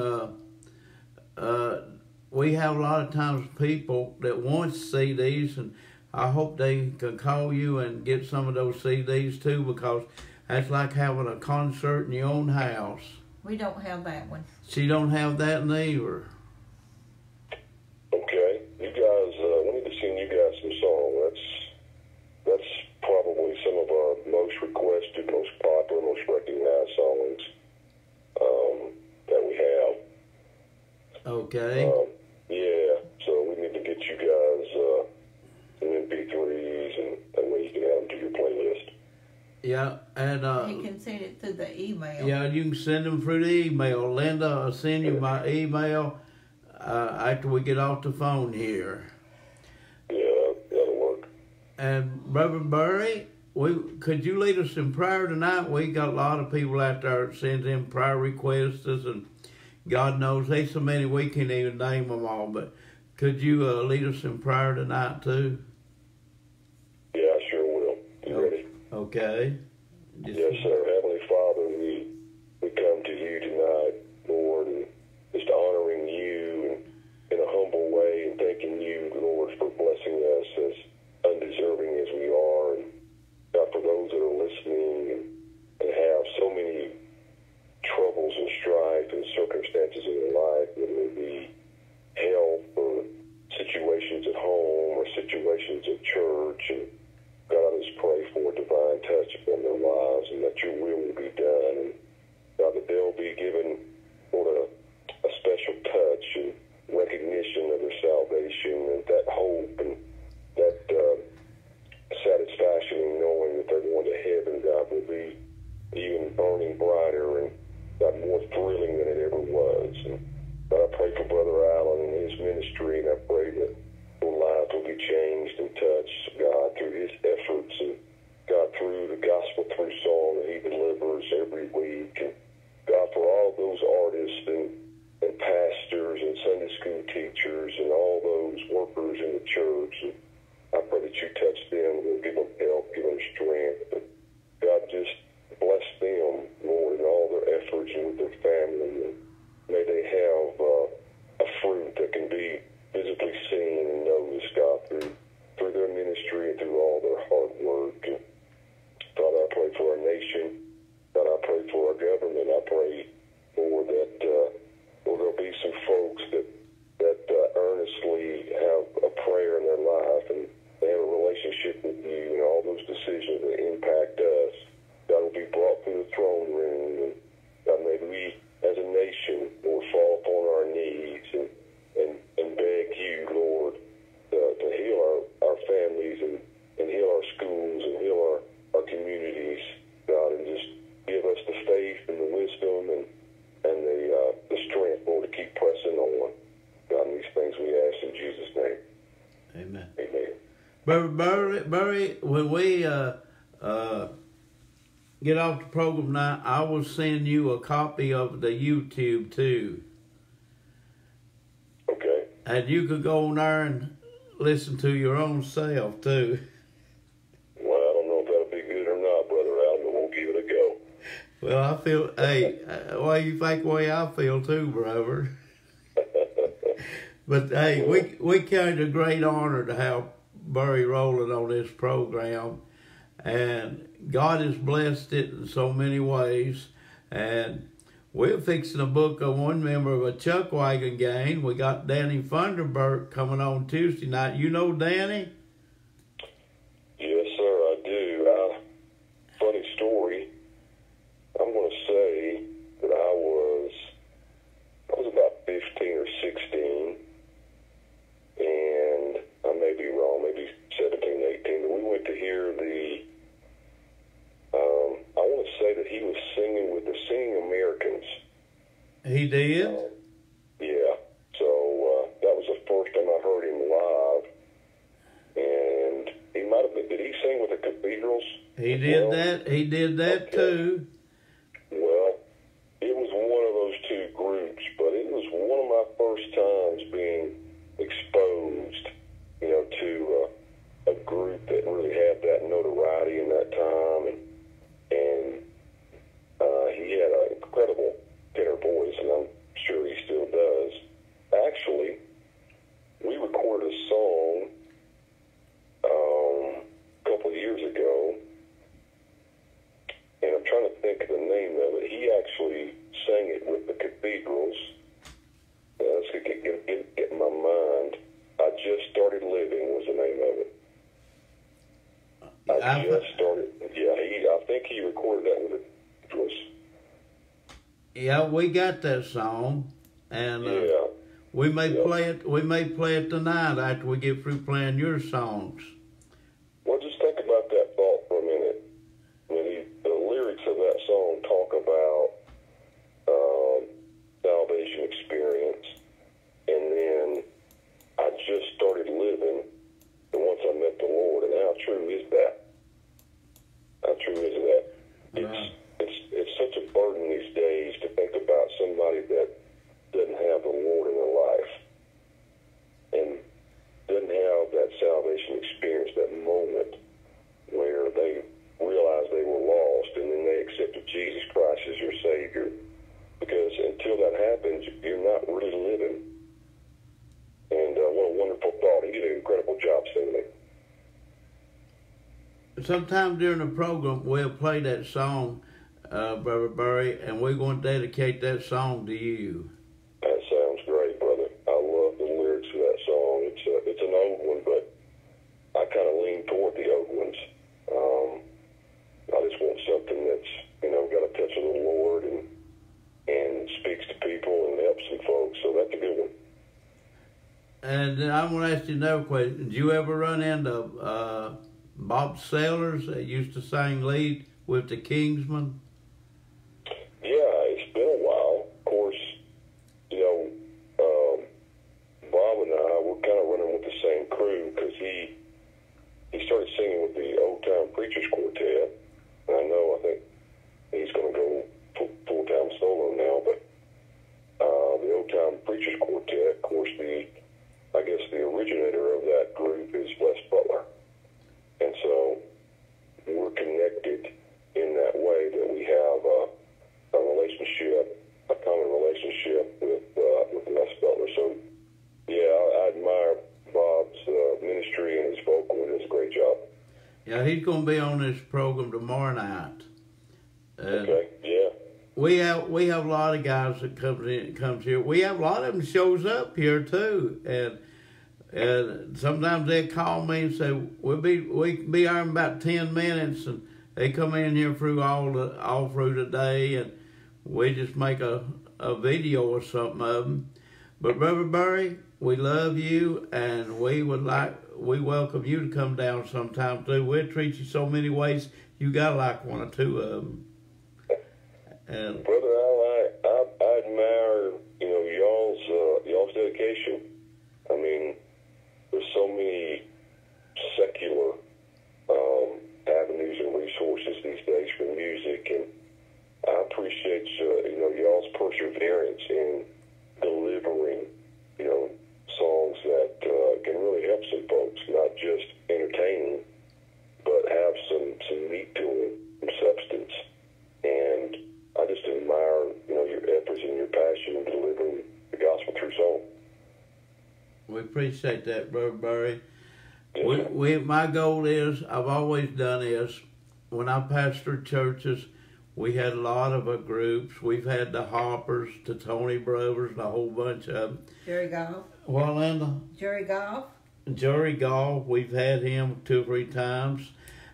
We have a lot of times people that want CDs, and I hope they can call you and get some of those CDs too, because that's like having a concert in your own house. We don't have that one. She don't have that neither. Okay. You guys, we need to sing you guys some song. That's probably some of our most requested, most popular, most recognized songs that we have. Okay. Yeah, so we need to get you guys some MP3s, and that way you can add them to your playlist. Yeah, and You can send it through the email. yeah, you can send them through the email. Linda, I'll send you my email after we get off the phone here. Yeah, that'll work. And Brother Burry, could you lead us in prayer tonight? We got a lot of people out there that send in prayer requests, and God knows there's so many we can't even name them all. But could you lead us in prayer tonight too? Yeah, I sure will. You ready? Okay. Yes, sir. Heavenly Father, we come to you tonight, Lord, and just honoring you and in a humble way, and thanking you, Lord, for blessing us as undeserving as we are. And God, for those that are listening and have so many troubles and strife and circumstances in their life, whether it be health or situations at home or situations at church, and God, I just pray for a divine touch upon their lives, and that your will be done. And God, that they'll be given, Lord, a special touch and recognition of their salvation, and that hope and that satisfaction in knowing that they're going to heaven, God, will be even burning brighter and God, more thrilling than it ever was. And God, I pray for Brother Allen and his ministry, and I pray that their lives will be changed and touched, God, through his efforts, and God, through the gospel through song that he delivers every week. And God, for all those artists and pastors and Sunday school teachers and all those workers in the church, and I pray that you touch them, Lord, give them help, give them strength. But God, just bless them, Lord, in all their efforts and with their family. And may they have a fruit that can be visibly seen and noticed, God, through their ministry and through all their hard work. And Father, I pray for our nation. God, I pray for our government. I pray, Lord, that Lord, there'll be some folks that earnestly have a prayer in their life, and they have a relationship with you, and all those decisions that impact us, God, will be brought through the throne room. And God, may we, as a nation, Lord, fall upon our knees and beg you, Lord, to heal our families and heal our schools and heal our communities, God, and just give us the faith and the wisdom and the strength, Lord, to keep pressing on. God, these things we ask in Jesus' name. Amen. Amen. Barry, when we get off the program now, I will send you a copy of the YouTube too. Okay. And you could go on there and listen to your own self too. Well, I don't know if that'll be good or not, Brother Al, but we'll give it a go. Well, I feel, hey, well, you think the way I feel too, brother. But hey, we count it a great honor to have Barry Rowland on this program, and God has blessed it in so many ways. And we're fixing to book one member of a Chuck Wagon gang. We got Danny Funderburk coming on Tuesday night. You know Danny? Yes, sir, I do. Funny story. I'm going to say that I was about 15 or 16, and I may be wrong, maybe 17 He did that. He did that too. Well, it was one of those two groups, but it was one of my first times being exposed, to a group that really had that notoriety in that time, and he had an incredible tenor voice, and I'm sure he still does. Actually, we recorded a song a couple of years ago, and I'm trying to think of the name of it. He actually sang it with the Cathedrals. Let's get in my mind. I Just Started Living was the name of it. I just started. Yeah, I think he recorded that with the Cathedrals. Yeah, we got that song, and we may play it. We may play it tonight after we get through playing your songs. Well, just think about that thought for a minute. The lyrics of that song talk about salvation experience, and then I just started living, and once I met the Lord, and how true is that? How true is that? It's such a burden these days to think about somebody that doesn't have the Lord in their life and doesn't have that salvation experience, that moment where they realized they were lost and then they accepted Jesus Christ as your Savior. Because until that happens, you're not really living. And what a wonderful thought. He did an incredible job singing it. Sometime during the program, we'll play that song, Brother Barry, and we're going to dedicate that song to you. That sounds great, brother. I love the lyrics of that song. It's an old one, but I kind of lean toward the old ones. I just want something that's, got a touch of the Lord and speaks to people and helps some folks. So that's a good one. And I want to ask you another question. Did you ever run into Bob Sellers that used to sing lead with the Kingsmen? Yeah, it's been a while. Of course, Bob and I were kind of running with the same crew because he started singing with the Old Time Preachers Quartet. And I think he's going to go full-time solo now, but the Old Time Preachers Quartet, of course, I guess the originator of that group is Les Butler. And so we're connected in that way that we have a relationship, a common relationship with Les Butler. So, yeah, I admire Bob's ministry and his vocal. He does a great job. Yeah, he's going to be on this program tomorrow night. Okay, yeah. We have a lot of guys that comes here. We have a lot of them shows up here too, and sometimes they call me and say we can be here in about 10 minutes, and they come in here all through the day, and we just make a video or something of them. But Brother Barry, we love you, and we welcome you to come down sometime too. We'll treat you so many ways. You got like one or two of them. And Brother Al, I admire y'all's dedication. I mean, there's so many secular avenues and resources these days for music, and I appreciate y'all's perseverance in delivering songs that can really help some folks, not just entertaining, but have some meat to them, some substance. And I just admire, your efforts and your passion in delivering the gospel through song. we appreciate that, Brother Barry. My goal is, I've always done is, when I pastored churches, we had a lot of groups. We've had the Hoppers, the Tony Brothers, and a whole bunch of them. Jerry Goff. Well, Linda? Jerry Goff. Jerry Goff, we've had him 2 or 3 times.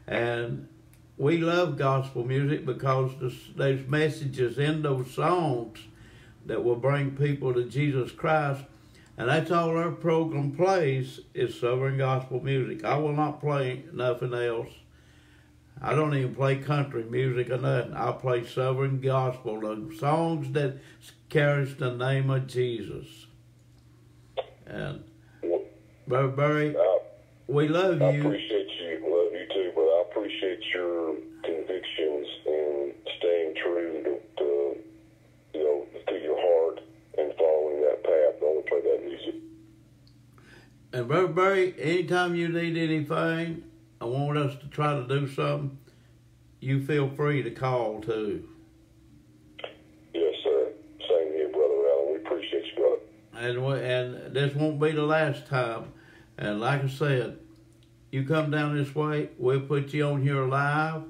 And we love gospel music because there's messages in those songs that will bring people to Jesus Christ. And that's all our program plays is Southern gospel music. I will not play nothing else. I don't even play country music or nothing. I play Southern gospel, the songs that carries the name of Jesus. And Brother Barry, we love you. I appreciate you. Love you too, but I appreciate your And Brother Barry, anytime you need anything, I want us to try to do something, you feel free to call too. Yes, sir. Same here, Brother Allen. We appreciate you, brother. And this won't be the last time. And like I said, you come down this way, we'll put you on here live,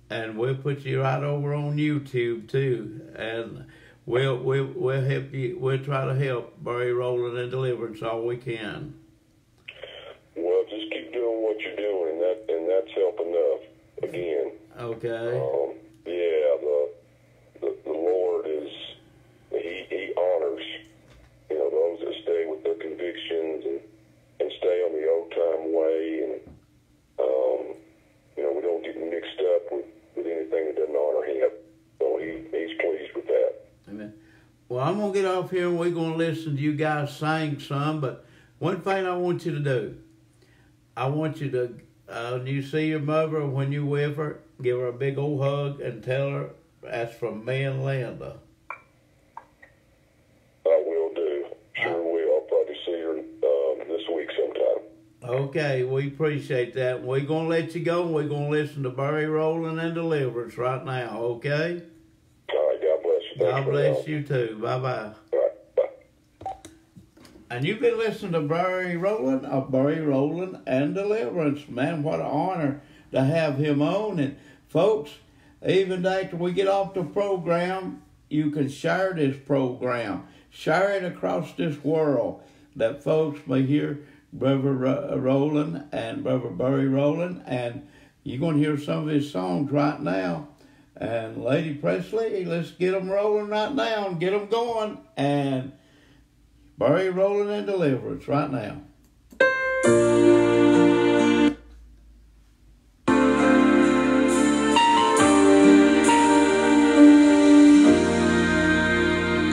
and we'll put you right over on YouTube too. And we'll help you. We'll try to help Barry Rowland and Deliverance all we can. Well, just keep doing what you're doing, and that's help enough. Again. Okay. Yeah, the Lord is he honors those that stay with their convictions and stay on the old time way, and we don't get mixed up with anything that doesn't honor Him. So He's pleased with that. Amen. Well, I'm gonna get off here and we're gonna listen to you guys sing some. But one thing I want you to do, I want you to, when you see your mother, when you with her, give her a big old hug and tell her that's from me and Linda. I will do. Sure will. I'll probably see her this week sometime. Okay, we appreciate that. We're going to let you go, and we're going to listen to Barry Rowland and Deliverance right now, okay? All right, God bless you. God bless you too. Bye-bye. All right, bye. And you've been listening to Barry Rowland of Barry Rowland and Deliverance. Man, what an honor to have him on. And folks, even after we get off the program, you can share this program. Share it across this world that folks may hear Brother Rowland and Brother Barry Rowland. And you're going to hear some of his songs right now. And Lady Presley, let's get them rolling right now and get them going. And Barry Rowland and Deliverance right now.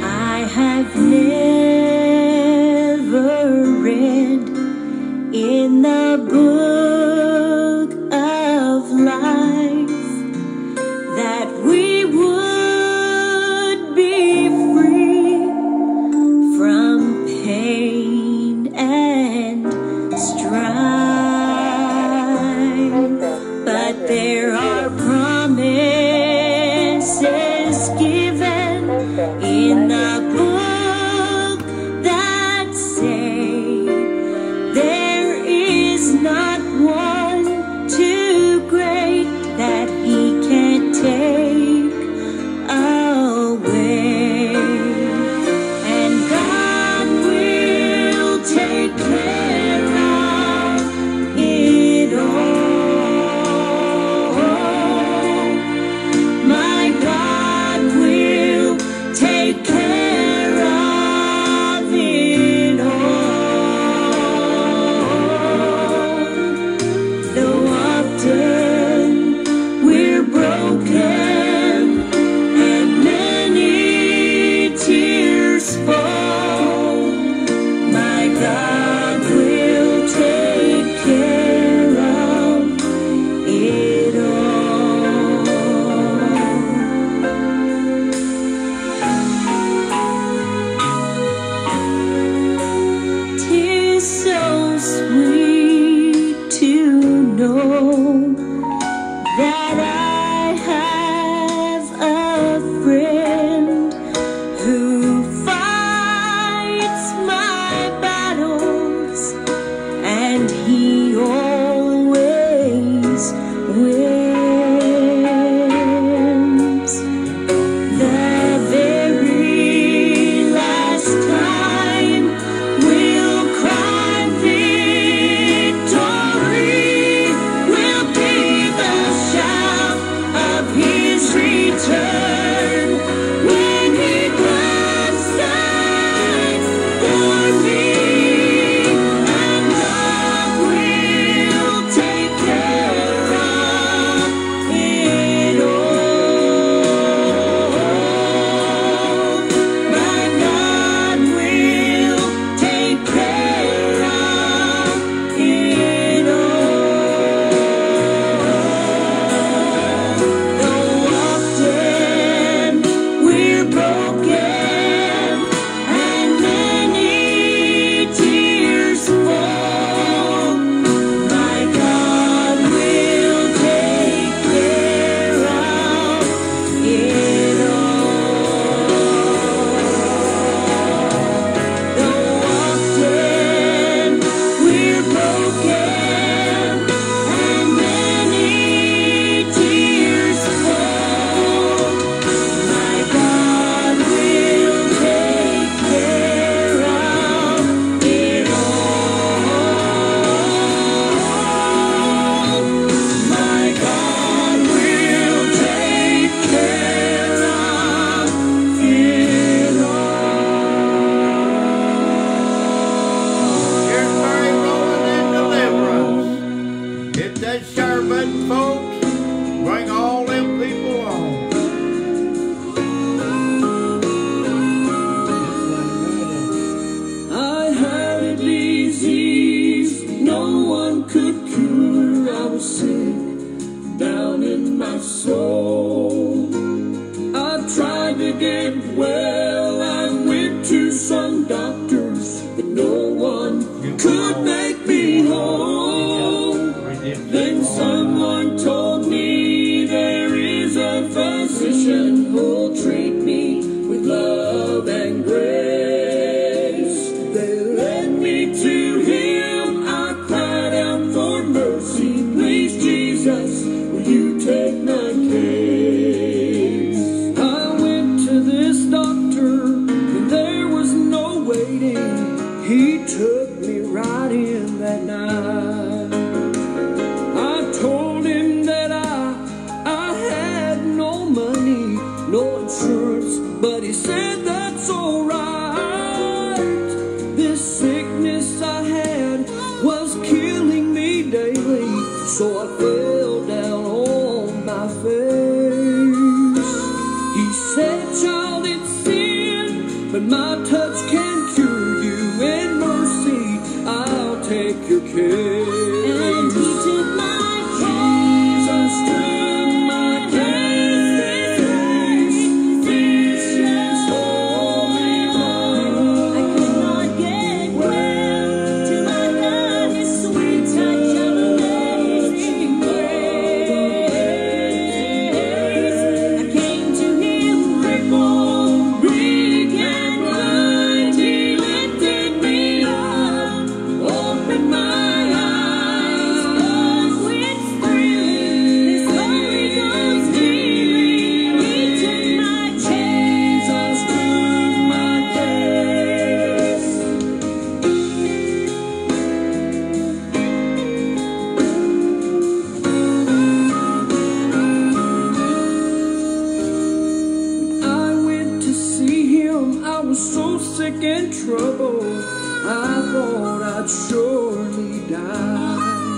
I have never read in the book of life that we would be free from pain and strife, but there are promises given in the book that say there is none disease no one could cure. I was sick down in my soul. I tried to get well. I went to some doctors, but no one could make me whole. Then someone told me there is a physician who'll treat me with love and grace. They led me to him. I cried out for mercy. Please, Jesus, will you take my case? I went to this doctor, and there was no waiting. He took me right in that night. I told him that I had no money, no insurance, but he said that's alright. This sickness I had was killing me daily, so I fell down on my face. He said, child, it's sin, but my touch can cure you. In mercy, I'll take your case. And he took my Jesus took my case. This is holy love. I could not get well till I got his sweet touch of amazing grace. I came to him crippled, weak and blind. He lifted me up, opened my eyes, filled with thrill. His Holy Ghost healing, he took my chance. Jesus took my case. I went to see him. I was so sick and troubled. I thought I'd surely die.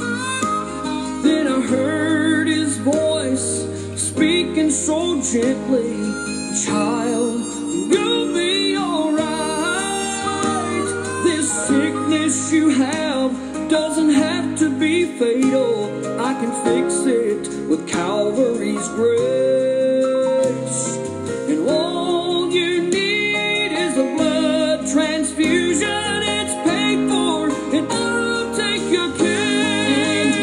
Then I heard his voice speaking so gently, child, you'll be alright. This sickness you have doesn't have to be fatal. I can fix it with Calvary's grace. And all you need is a blood transfusion. It's paid for, and I'll take your case.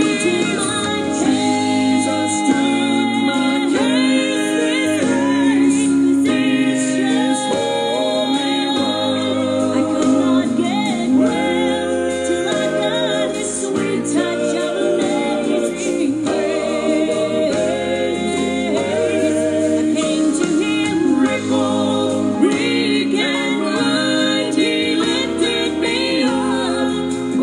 Jesus took my case. This is holy love. I could not get well till I got his sweet touch of amazing grace. I came to him crippled, weak and blind. He lifted me up,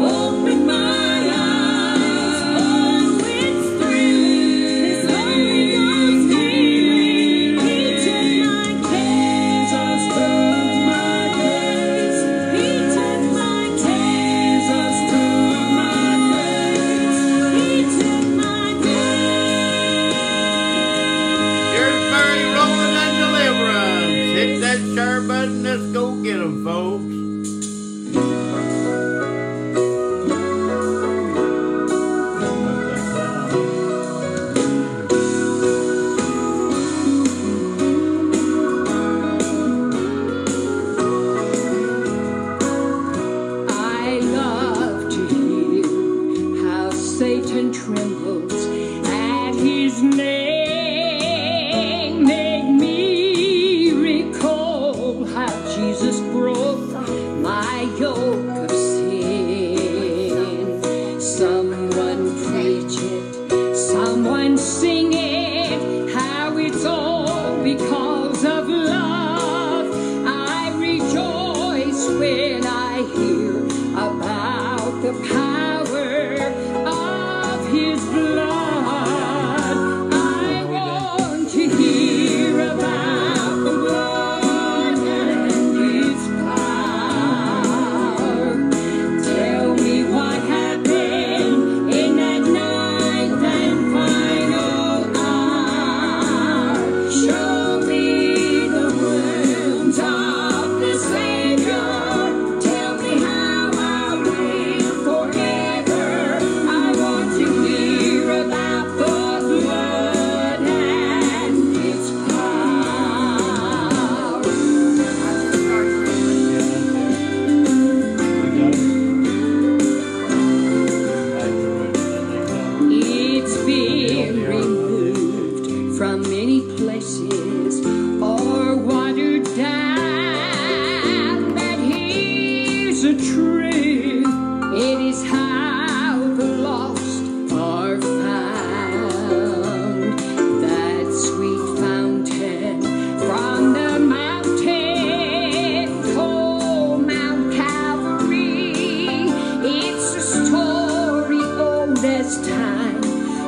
this time,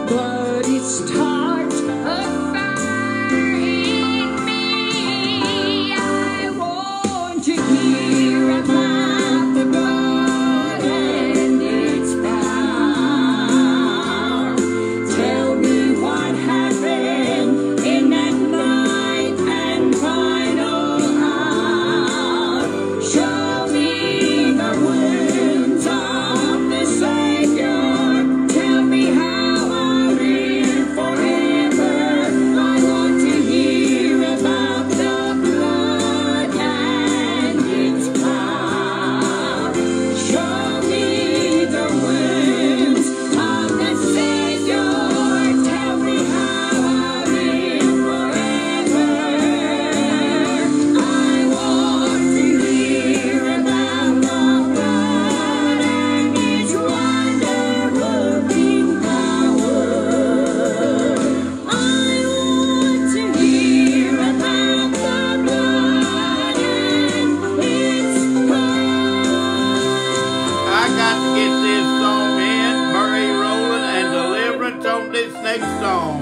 but it starts a fire in me. I want to hear about the blood and its power. Tell me what happened in that night and final hour. Show me the wounds of the Savior. Tell me how I'll live forever. I want to hear about the blood and its power. Show me the wounds of the Savior. Tell me how I'll live forever. I want to hear about the blood and its wonder-working power. I want to hear about the blood and its power. I got to get this song in. Murray Rowland and Deliverance on this next song.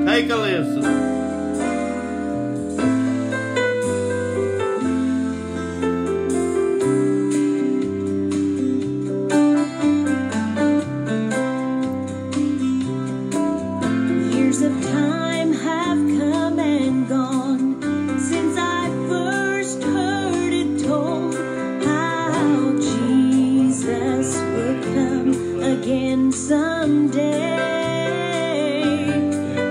Take a listen. Years of time have come and gone since I first heard it told how Jesus would come again someday.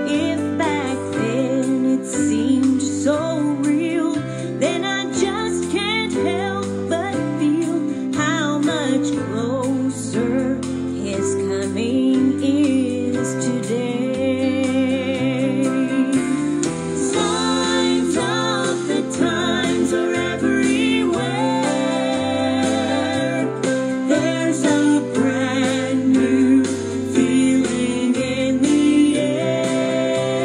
If back then it seemed so real, then I just can't help but feel how much closer his coming is today. Signs of the times are everywhere. There's a brand new feeling in the air.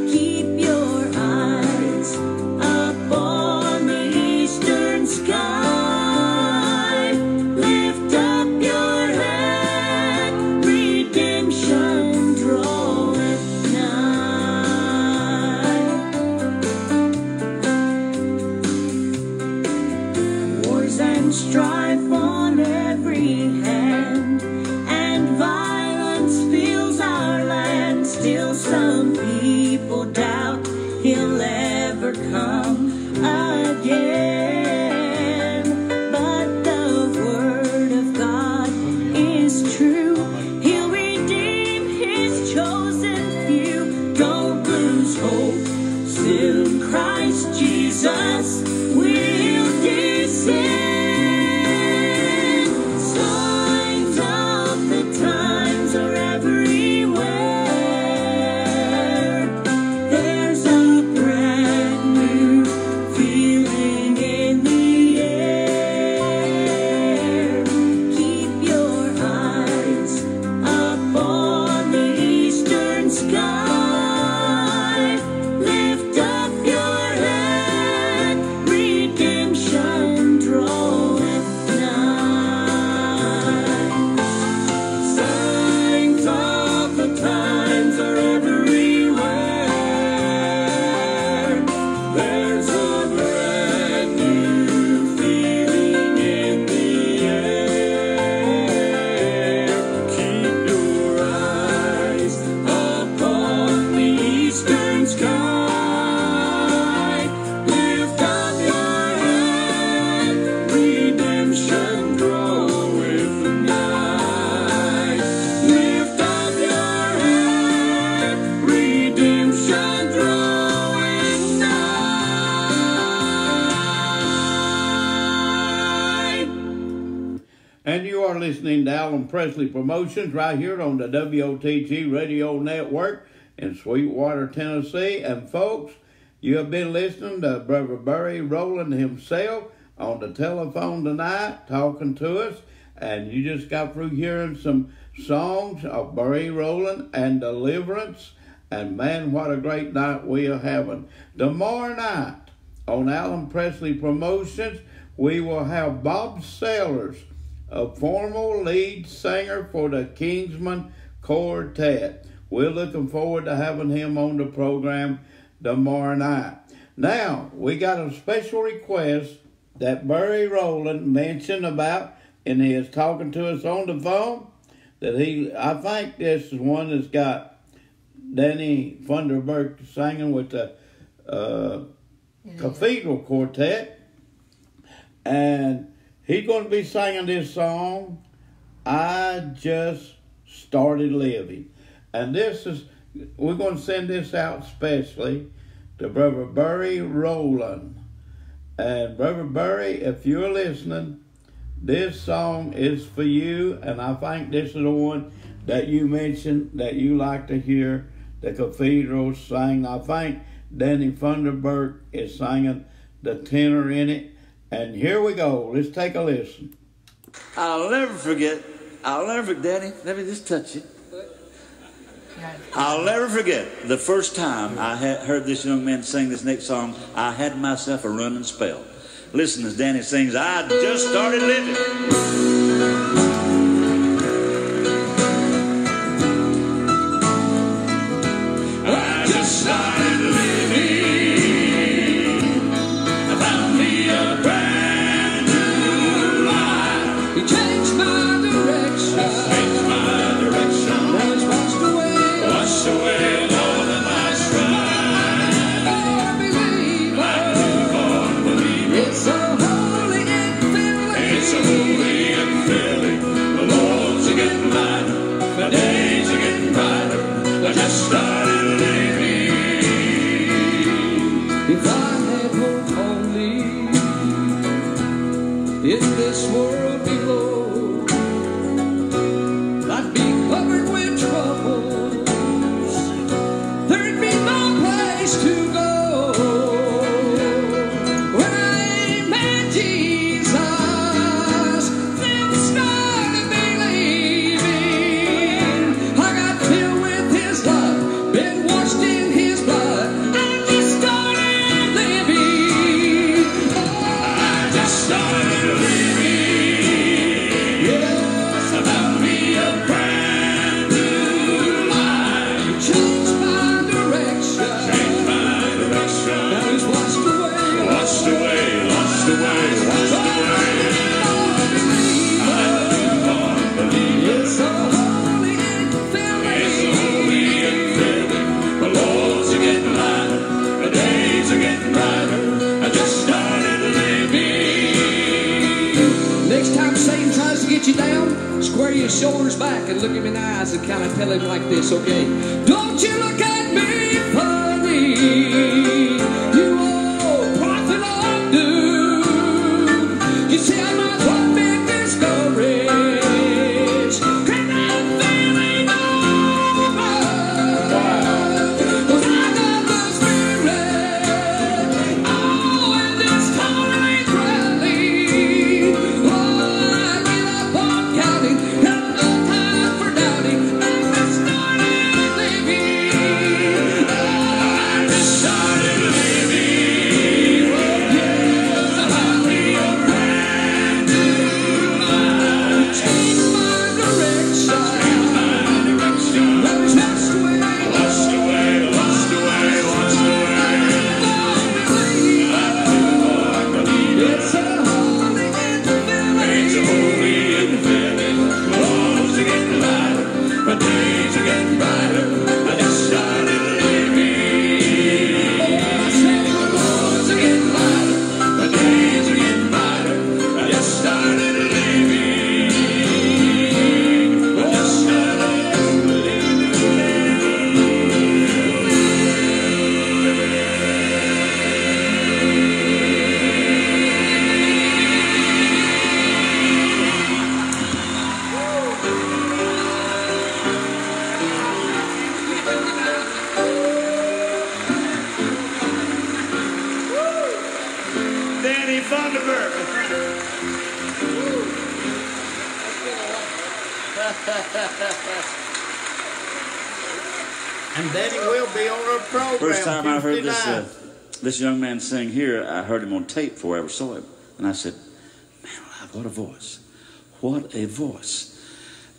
Keep your eyes up on the eastern sky. Lift up your head, redemption draweth nigh. Wars and strife on every hand, and violence fills our land. Still some people doubt he'll ever come again. But the word of God is true. He'll redeem his chosen few. Don't lose hope. Soon Christ Jesus will descend. Signs of the times are everywhere. There's a brand new feeling in the air. Keep your eyes up on the eastern sky. Lift up your head, redemption draweth nigh. Signs of the times are everywhere. There's a brand new feeling in the air. Keep your eyes upon the eastern sky. Lift up your head, redemption draweth nigh. Lift up your head, redemption draweth nigh. And you are listening to Alan Presley Promotions right here on the WOTG Radio Network in Sweetwater, Tennessee. And folks, you have been listening to Brother Murray Rowland himself on the telephone tonight talking to us. And you just got through hearing some songs of Murray Rowland and Deliverance. And man, what a great night we are having. Tomorrow night on Alan Presley Promotions, we will have Bob Sellers a formal lead singer for the Kingsman Quartet. We're looking forward to having him on the program tomorrow night. Now, we got a special request that Barry Rowland mentioned about, and he is talking to us on the phone, that I think this is one that's got Danny Funderburk singing with the Cathedral Quartet, and he's going to be singing this song, I Just Started Living. And we're going to send this out specially to Brother Barry Rowland. And Brother Barry, if you're listening, this song is for you, and I think this is the one that you mentioned that you like to hear the Cathedral sing. I think Danny Funderburk is singing the tenor in it. And here we go. Let's take a listen. I'll never forget, Danny, let me just touch it. I'll never forget the first time I heard this young man sing this next song. I had myself a running spell. Listen as Danny sings, I just started living. I just started living. I found me a brand new life. He changed my direction. Changed my direction. Now it's washed away. Washed away all of my strife. Oh, believer. Like newborn believer. It's so holy and filling. It's so holy and filling. The Lord's are getting lighter. The days are getting brighter. I just started living. If I had hope only in this world below, I'd be covered with troubles. There'd be no place to go. When I met Jesus, then started believing. I got filled with His love, been washed in His blood. I just started living. I just started living. Yes, I found me a brand new life. changed my direction. Changed my direction. Now He's washed away. Washed away, washed away, washed away. I'm a newborn believer. It's so holy and It's so filling. holy and filling. The Lord's are getting lighter. The days are getting brighter. I just started living. Next time Satan tries to get you down, square your shoulders back and look him in the eyes and kind of tell him like this, okay? Don't you look at me funny, you old prophet of doom. You see I'm not one bit discouraged, 'cause I'm feeling over. 'Cause I got the Spirit, oh, and it's totally friendly. Oh, I give up on counting, got no time for doubting. I just started living. I just started living. Yes, I found me a brand new life. changed my direction. My direction. Now He's washed away. Washed away, washed away, washed away. I'm a newborn believer. It's so holy and It's so filling. holy and filling. The Lord's are getting lighter. The days are getting brighter. I just started living. Oh, I said The Lord's are getting lighter. The days are getting brighter. I just started living. I just started Danny Funderburk. And Danny will be on our program First time I heard Tuesday night. this young man sing here, I heard him on tape before I ever saw him. And I said, man alive, what a voice. what a voice.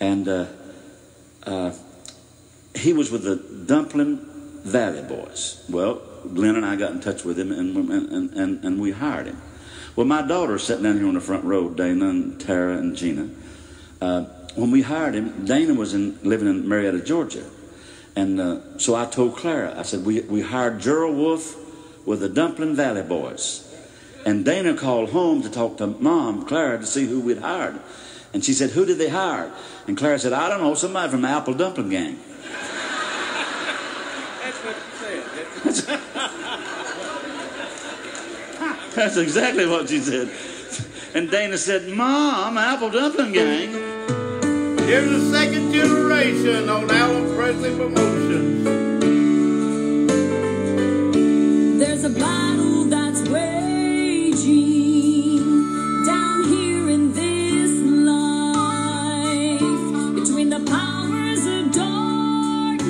And he was with the Dumpling Valley Boys. Well, Glenn and I got in touch with him, and we hired him. Well, my daughter's sitting down here on the front row, Dana and Tara and Gina. When we hired him, Dana was living in Marietta, Georgia. And so I told Clara, I said, we hired Gerald Wolf with the Dumpling Valley Boys. And Dana called home to talk to Mom, Clara, to see who we'd hired. And she said, who did they hire? And Clara said, I don't know, somebody from the Apple Dumpling Gang. That's what you said. That's exactly what she said. And Dana said, Mom, Apple Dumpling Gang. Here's the second generation on Alan Presley Promotions. There's a battle that's raging down here in this life between the powers of darkness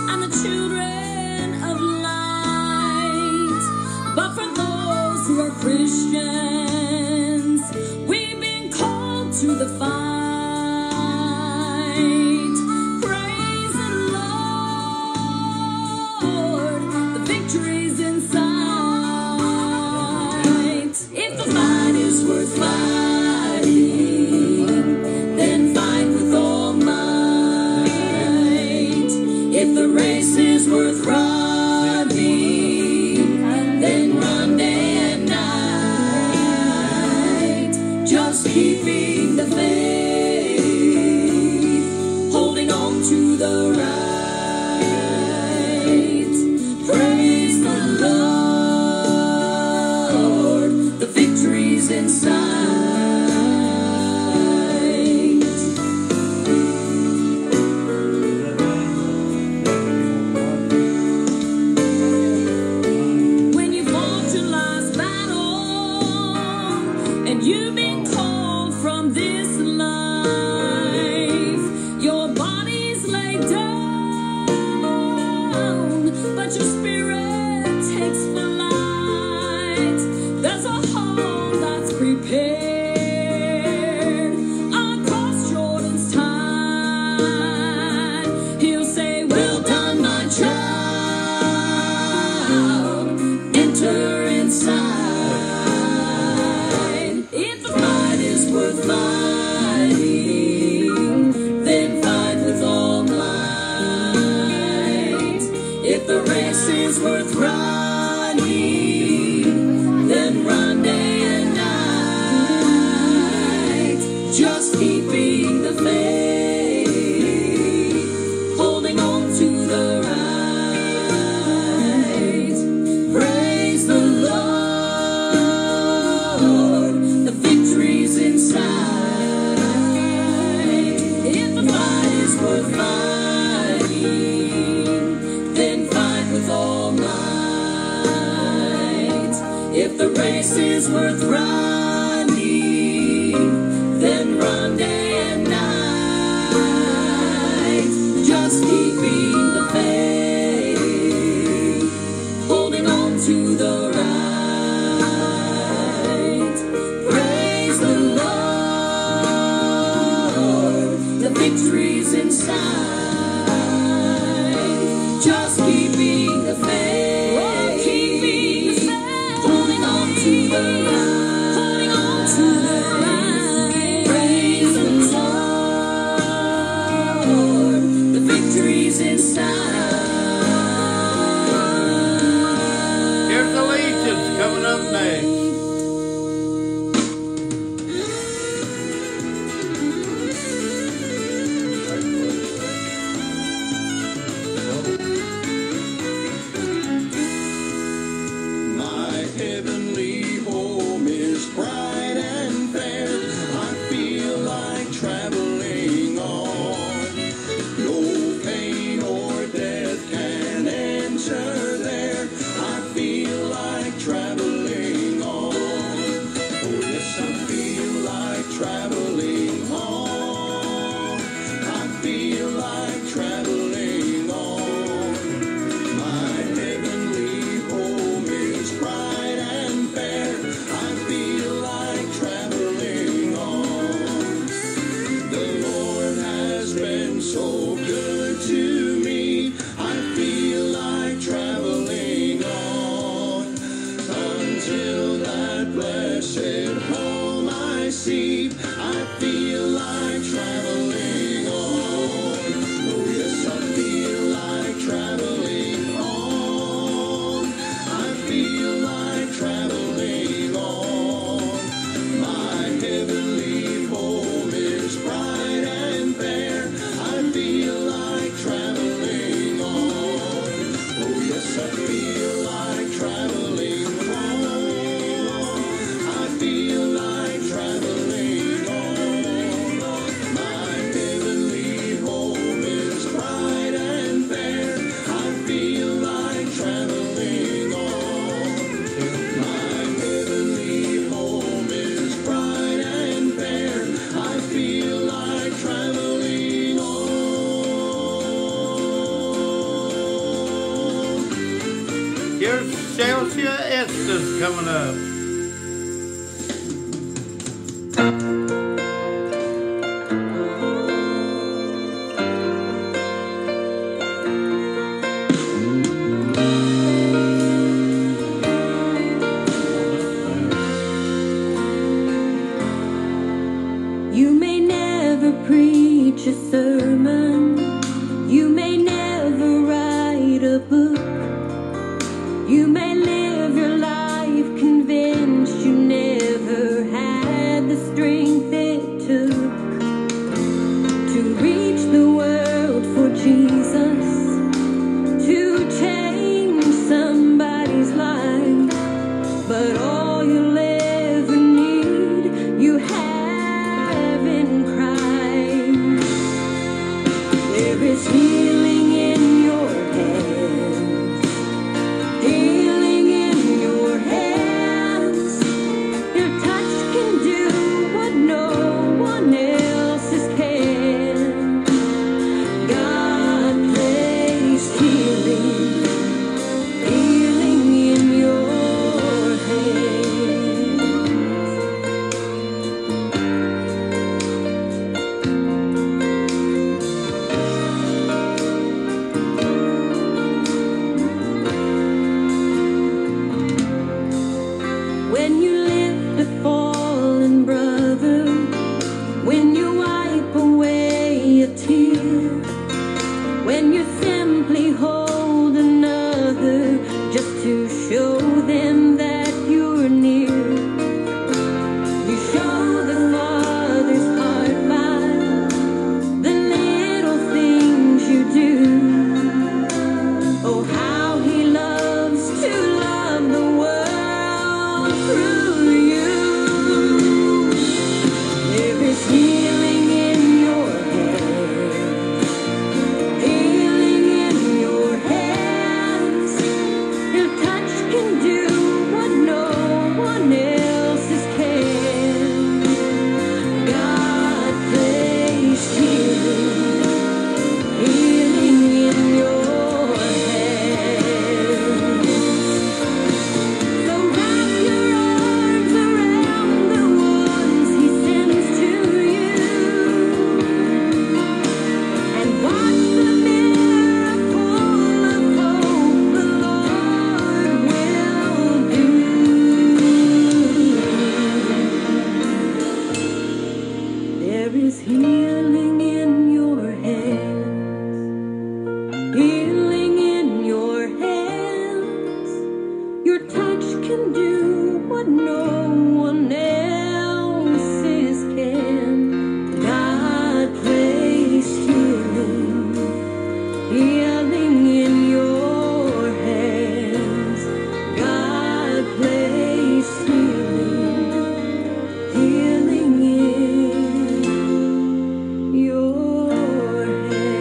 and the children of light. But for those who are Christians, we've been called to the fight. Praise the Lord, the victory's in sight. If the fight is worth fighting, then fight with all might. If the race is worth running, then run day and night. Just keeping the faith, holding on to the right. Praise the Lord, the victory's in sight. When you fought your last battle and you've been called from this life, your body's laid down, but your spirit takes flight. There's a home that's prepared across Jordan's tide. He'll say, well done, my child, enter inside. If the fight is worth fighting, then fight with all might. If the race is worth running, then run day and night. Just keeping the faith, holding on to the right. Praise the Lord, the victory's in sight. If the fight is worth fighting, then fight with all might. If the race is worth running, then run day and night. Just keeping the faith, holding on to the right. Praise the Lord, the victory's in sight. Just keeping the faith, keeping the faith, holding on to the right, holding on to the right. Praise the Lord, the victory's in sight. Here's Allegiance coming up next. Chelsea Estes coming up. You may never preach a sermon, you may never write a book, you may live your life convinced you never had the strength it took to reach the world for Jesus, to change somebody's life, but all you'll ever need, you have in Christ. There is healing in your hands, healing in your hands. Your touch can do what no one else's can. God placed healing, healing in your hands. When you lift a fallen brother, when you wipe away a tear, when you simply hold another just to show them that you're near, you show the Father's heart by the little things you do. Oh, how He loves to love the world through you. There is healing in your hands, healing in your hands. Your touch can do what no one else's can. God placed healing, healing in your hands. So wrap your arms around the ones He sends to you, and watch the miracle of hope the Lord will do. There is healing in your hands, healing in your hands. Your touch can do what no one else's can. God placed healing, healing in your hands. God placed healing, healing in your hands.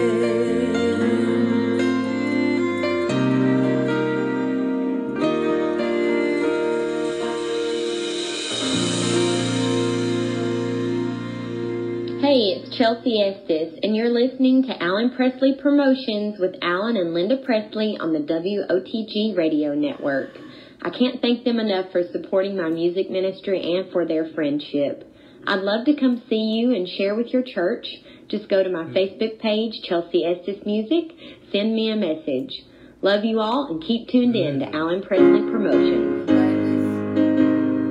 Hey, it's Chelsea Estes, and you're listening to Alan Presley Promotions with Alan and Linda Presley on the WOTG Radio Network. I can't thank them enough for supporting my music ministry and for their friendship. I'd love to come see you and share with your church. Just go to my Facebook page, Chelsea Estes Music. Send me a message. Love you all, and keep tuned in to Alan Presley Promotions.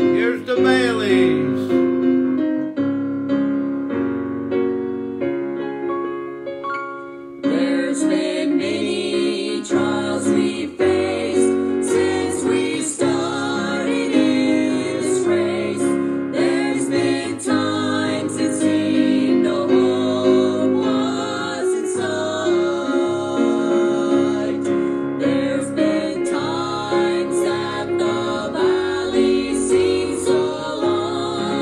Here's the Baileys. There's been many trials we faced since we started in this race. There's been times it seemed no hope was in sight. There's been times that the valley seemed so long.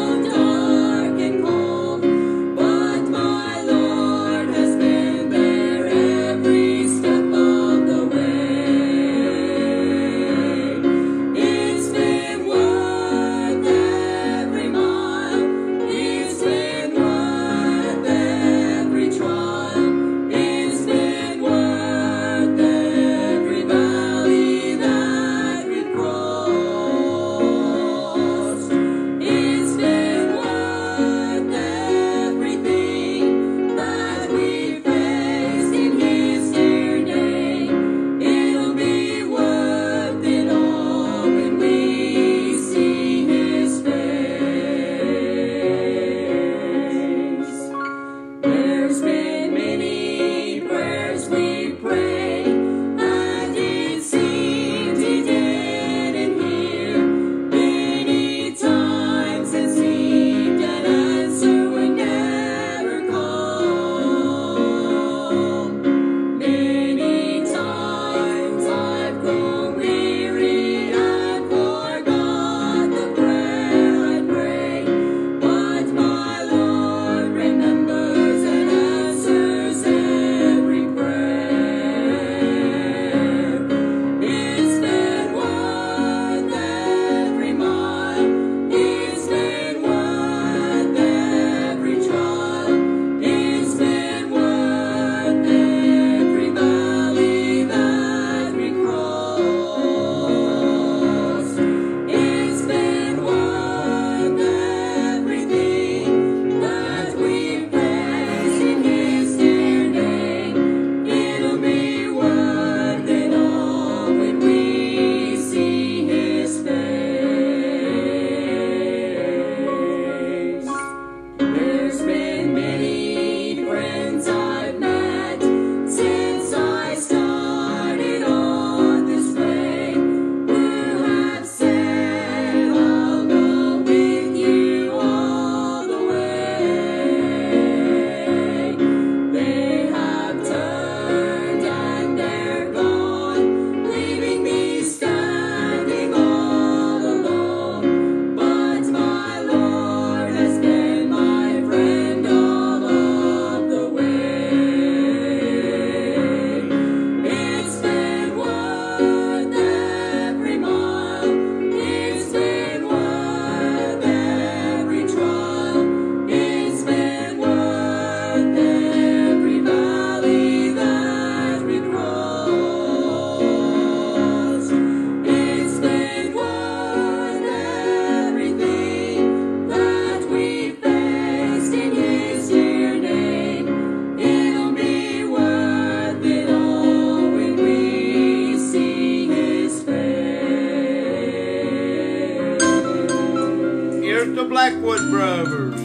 Blackwood Brothers.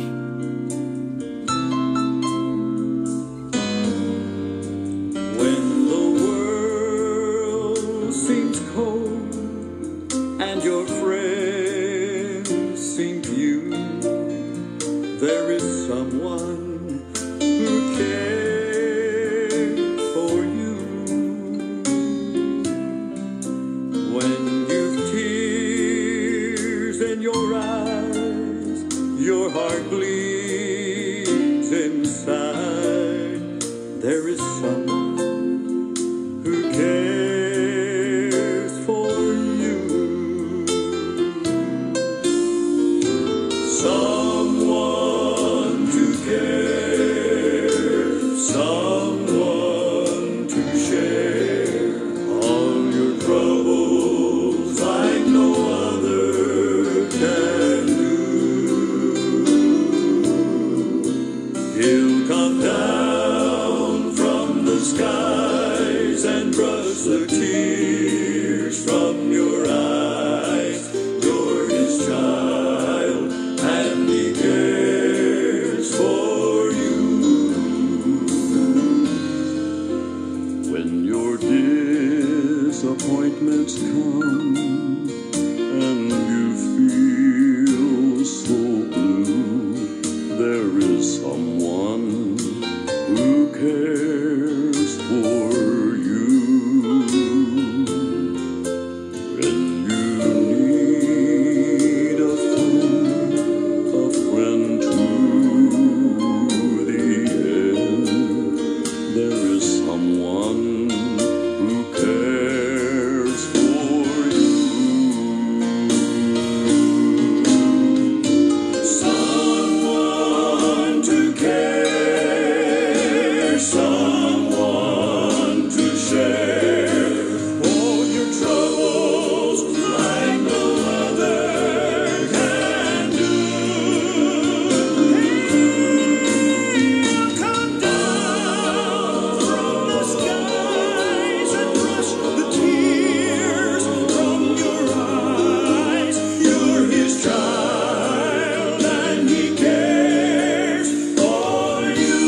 When the world seems cold and your friends seem few, there is someone who cares for you. When you've tears in your eyes, your heart bleeds inside, there is someone who cares for you. Someone to care, someone to share all your troubles like no other can do. He'll come down from the skies and brush the tears from your eyes. You're his child and he cares for you. When your disappointments come and you feel so blue, there is someone who cares for you. When you need a friend to the end, there is someone who cares for you. Someone to care, someone to share all your troubles like no other can do. He'll come down from the skies and brush the tears from your eyes. You're his child and he cares for you.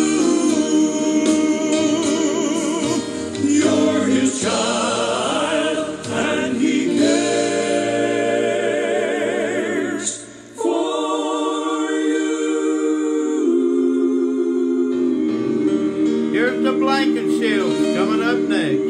You're his child and he cares for you. Here's the Blanket Shields coming up next.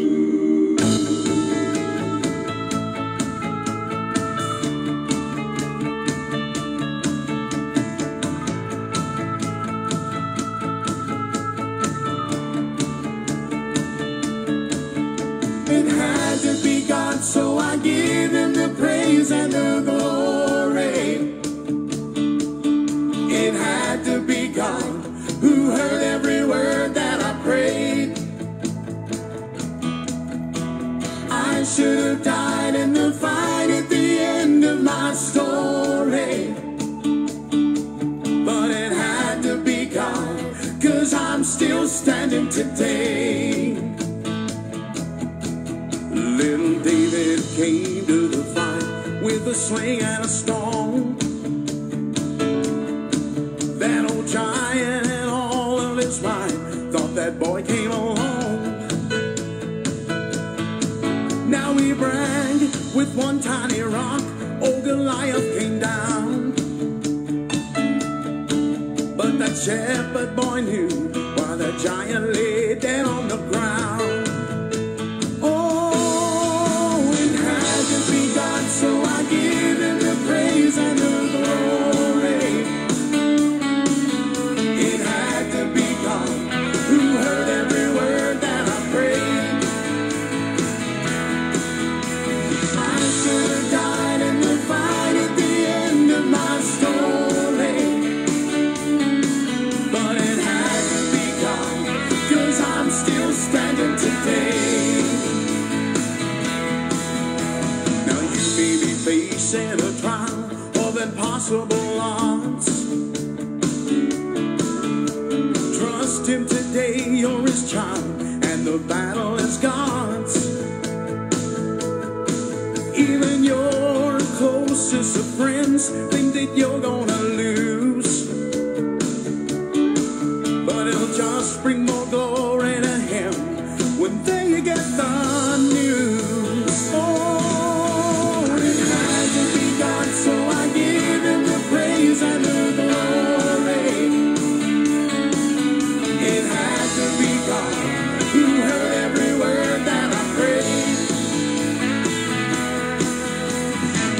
It had to be God, so I give him the praise and the glory. It had to be God who heard every word that I prayed. I should have died in the fight at the end of my story. But it had to be God, 'cause I'm still standing today. Little David came to the fight with a sling and a stone. That old giant and all of his might thought that boy came along. Now we brag with one tiny rock, old Goliath came down. But that shepherd boy knew why the giant lay dead on the ground. So I give him the praise and the glory. It had to be God who heard every word that I prayed. I should have died in the fight at the end of my story. But it had to be God, 'cause I'm still standing today. Facing a trial of impossible odds. Trust him today, you're his child, and the battle is God's. Even your closest of friends think that you're gonna lose, but it'll just bring more glory to him when they get the news. Oh, it had to be God, so I give him the praise and the glory. It had to be God who heard every word that I prayed.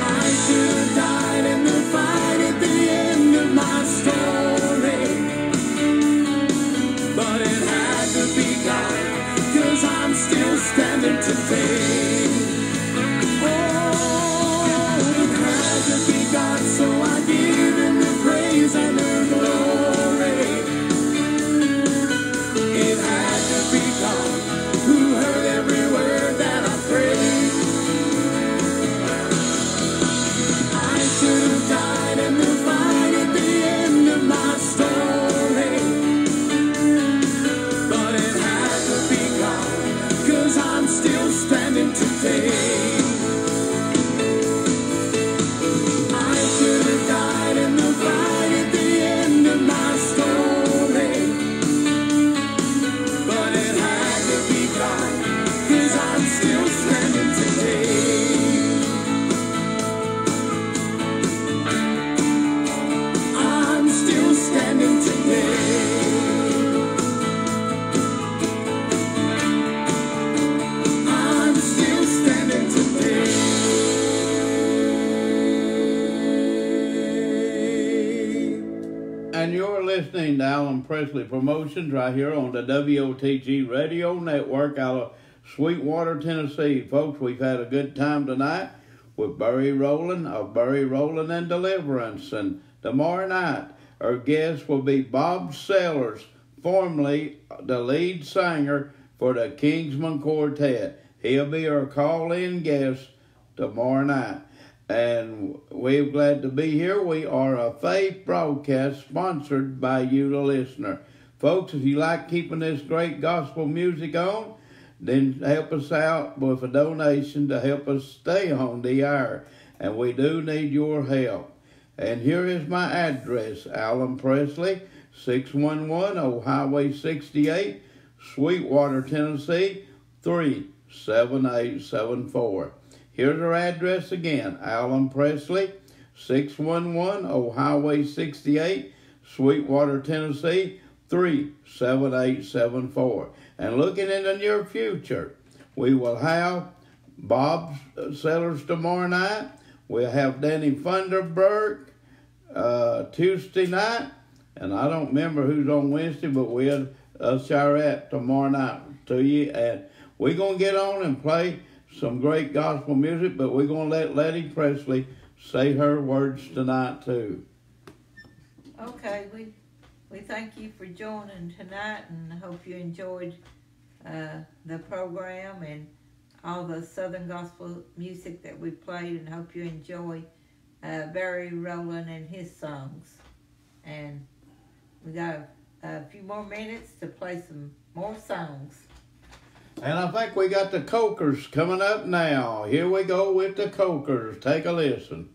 I should have died in the fight at the end of my story, but it had to be God, 'cause I'm still standing today. Oh, it had to be God, so I give him the praise and the glory. It had to be God who heard every word that I prayed. I should have died in the fight at the end of my story, but it had to be God, 'cause I'm still standing today. I should have died in the fight at the end of my story, but it had to be God, 'cause I'm still standing today. I'm still standing today. I'm still standing today. And you're listening to Alan Presley Promotions right here on the WOTG Radio Network out of Sweetwater, Tennessee. Folks, we've had a good time tonight with Barry Rowland of Barry Rowland and Deliverance. And tomorrow night, our guest will be Bob Sellers, formerly the lead singer for the Kingsman Quartet. He'll be our call-in guest tomorrow night. And we're glad to be here. We are a faith broadcast sponsored by you, the listener. Folks, if you like keeping this great gospel music on, then help us out with a donation to help us stay on the air. And we do need your help. And here is my address, Alan Presley, 611 Old Highway 68, Sweetwater, Tennessee, 37874. Here's our address again, Alan Presley, 611 Old Highway 68, Sweetwater, Tennessee, 37874. And looking in the near future, we will have Bob Sellers tomorrow night. We'll have Danny Funderburg Tuesday night. And I don't remember who's on Wednesday, but we'll share that tomorrow night to you. And we're going to get on and play some great gospel music, but we're going to let Letty Presley say her words tonight too. Okay, we thank you for joining tonight, and hope you enjoyed the program and all the Southern gospel music that we played, and hope you enjoy Barry Rowland and his songs. And we got a few more minutes to play some more songs. And I think we got the Cokers coming up now. Here we go with the Cokers. Take a listen.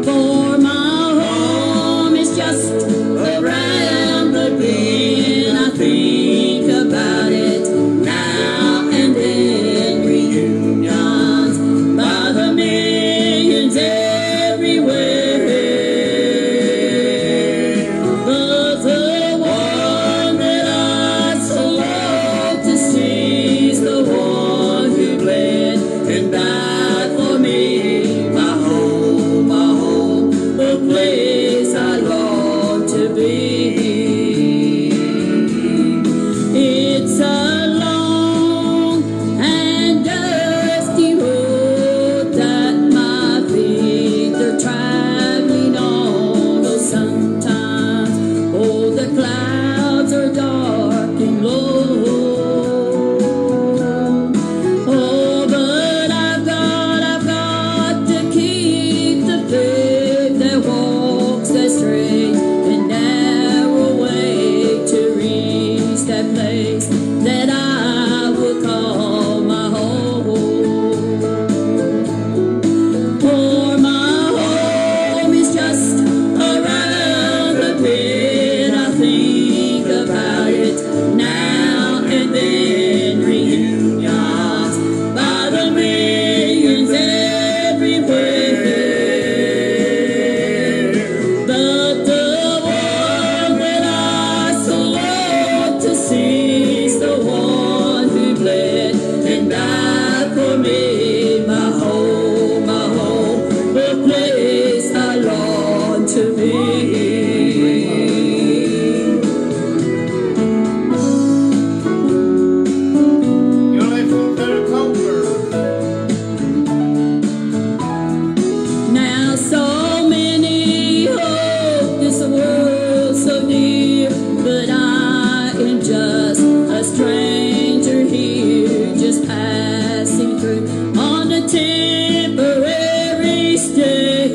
For my home is just around the bend. I think about it now and then. Reunions by the millions everywhere. temporary stay,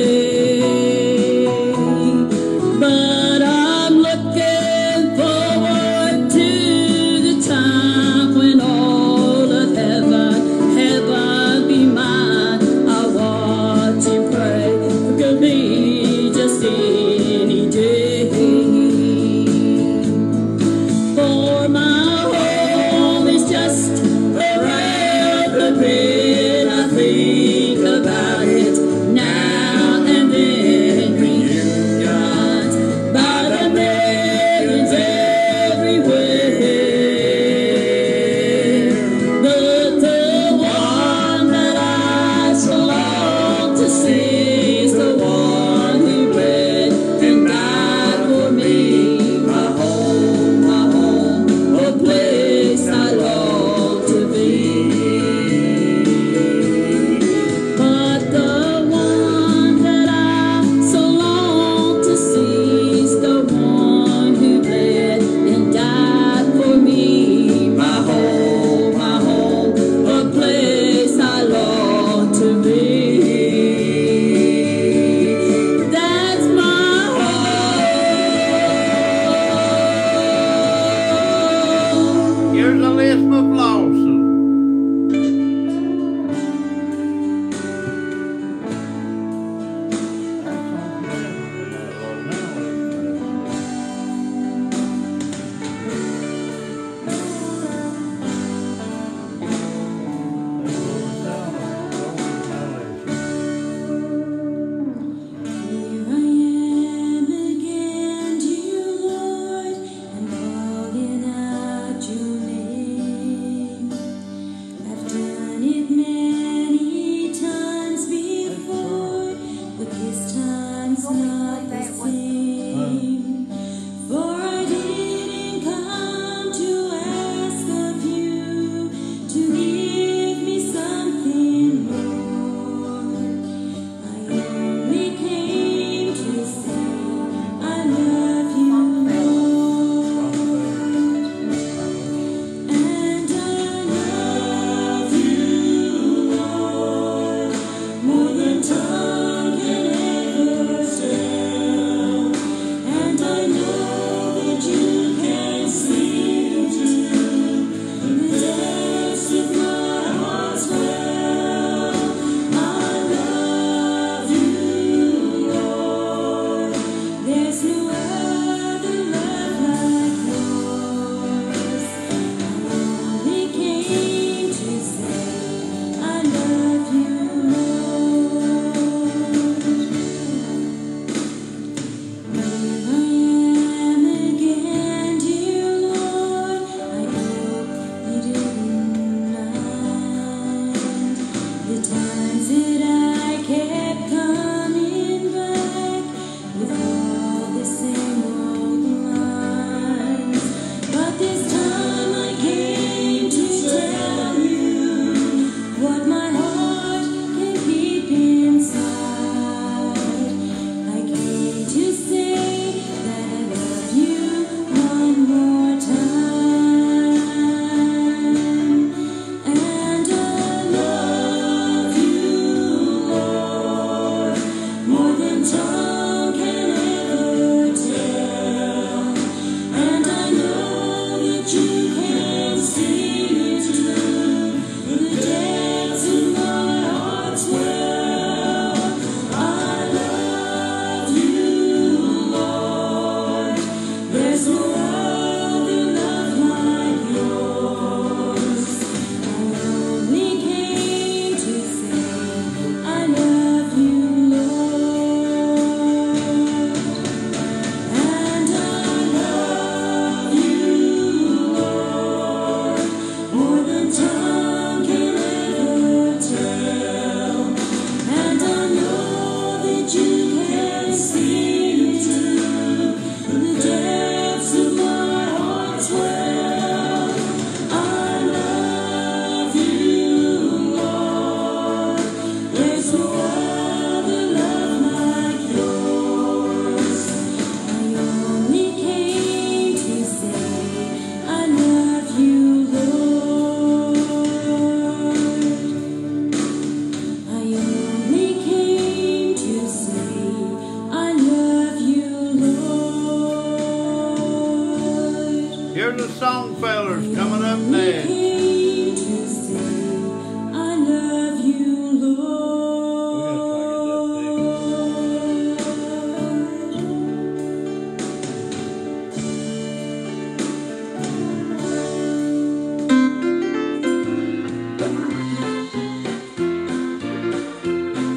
but I'm looking forward to the time when all of heaven be mine. I watch and pray could be just any day. For my home is just around the bend, I think.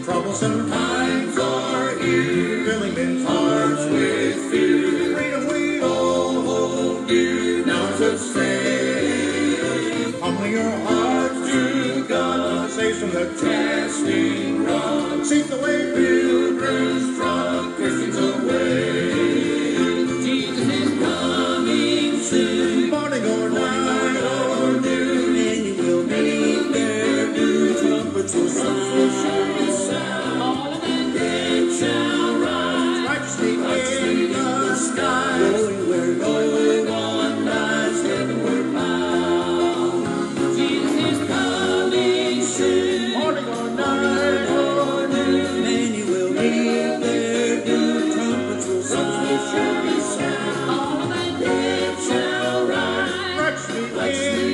Troublesome times are here, filling men's hearts with fear. Freedom we all hold dear, now to stay. Humble your hearts to God, saves from the casting rod. Seek the way pilgrims trod, Christians away. Jesus is coming soon, morning or night or noon, and you will meet there new trumpets will sound. All of the dead shall rise, righteously in the skies, going on nights heavenward bound. Jesus is coming soon, morning or night or noon, and you will hear their new trumpets will sound. All of the dead shall rise, righteously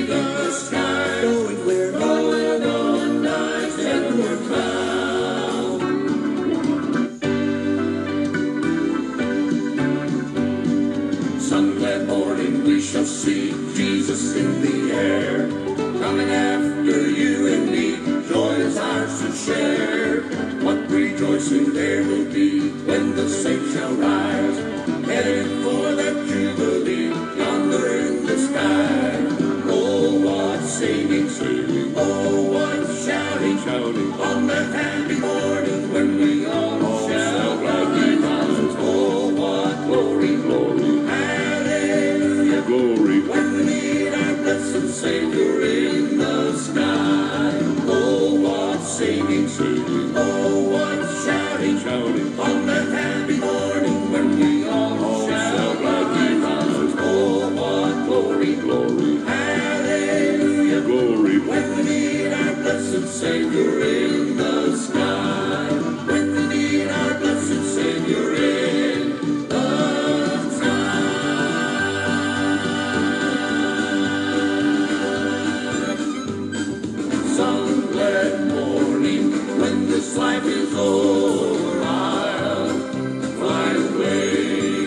in the skies, going on nights heavenward bound. Sunlit morning we shall see Jesus in the air, coming after you and me, joy is ours to share. What rejoicing there will be when the saints shall rise, headed for that jubilee yonder in the sky. Oh, what singing, singing, oh, what shouting, shouting, on that happy morning when we all shall gladly rise. Oh, what glory, glory, hallelujah, glory, when we meet our blessed Savior in the sky. Oh, what singing, singing, oh, what shouting, shouting, on that happy morning when we all shall gladly rise. Oh, what glory, glory, hallelujah, glory, when we meet our blessed Savior in the sky. When we meet our blessed Savior in the sky. Sunlit morning, when this life is over, I'll fly away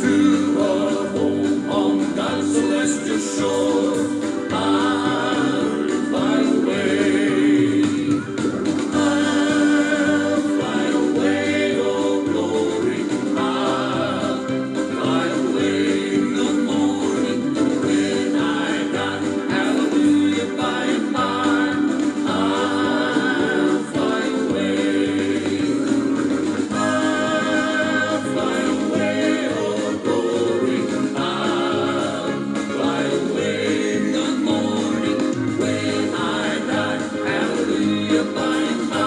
to a home on God's celestial shore. I'll fly away. I'll fly away, oh glory. I'll fly away in the morning when I die. Hallelujah, by and by. I'll fly away. I'll fly away, oh glory. I'll fly away in the morning when I die. Hallelujah, by and by.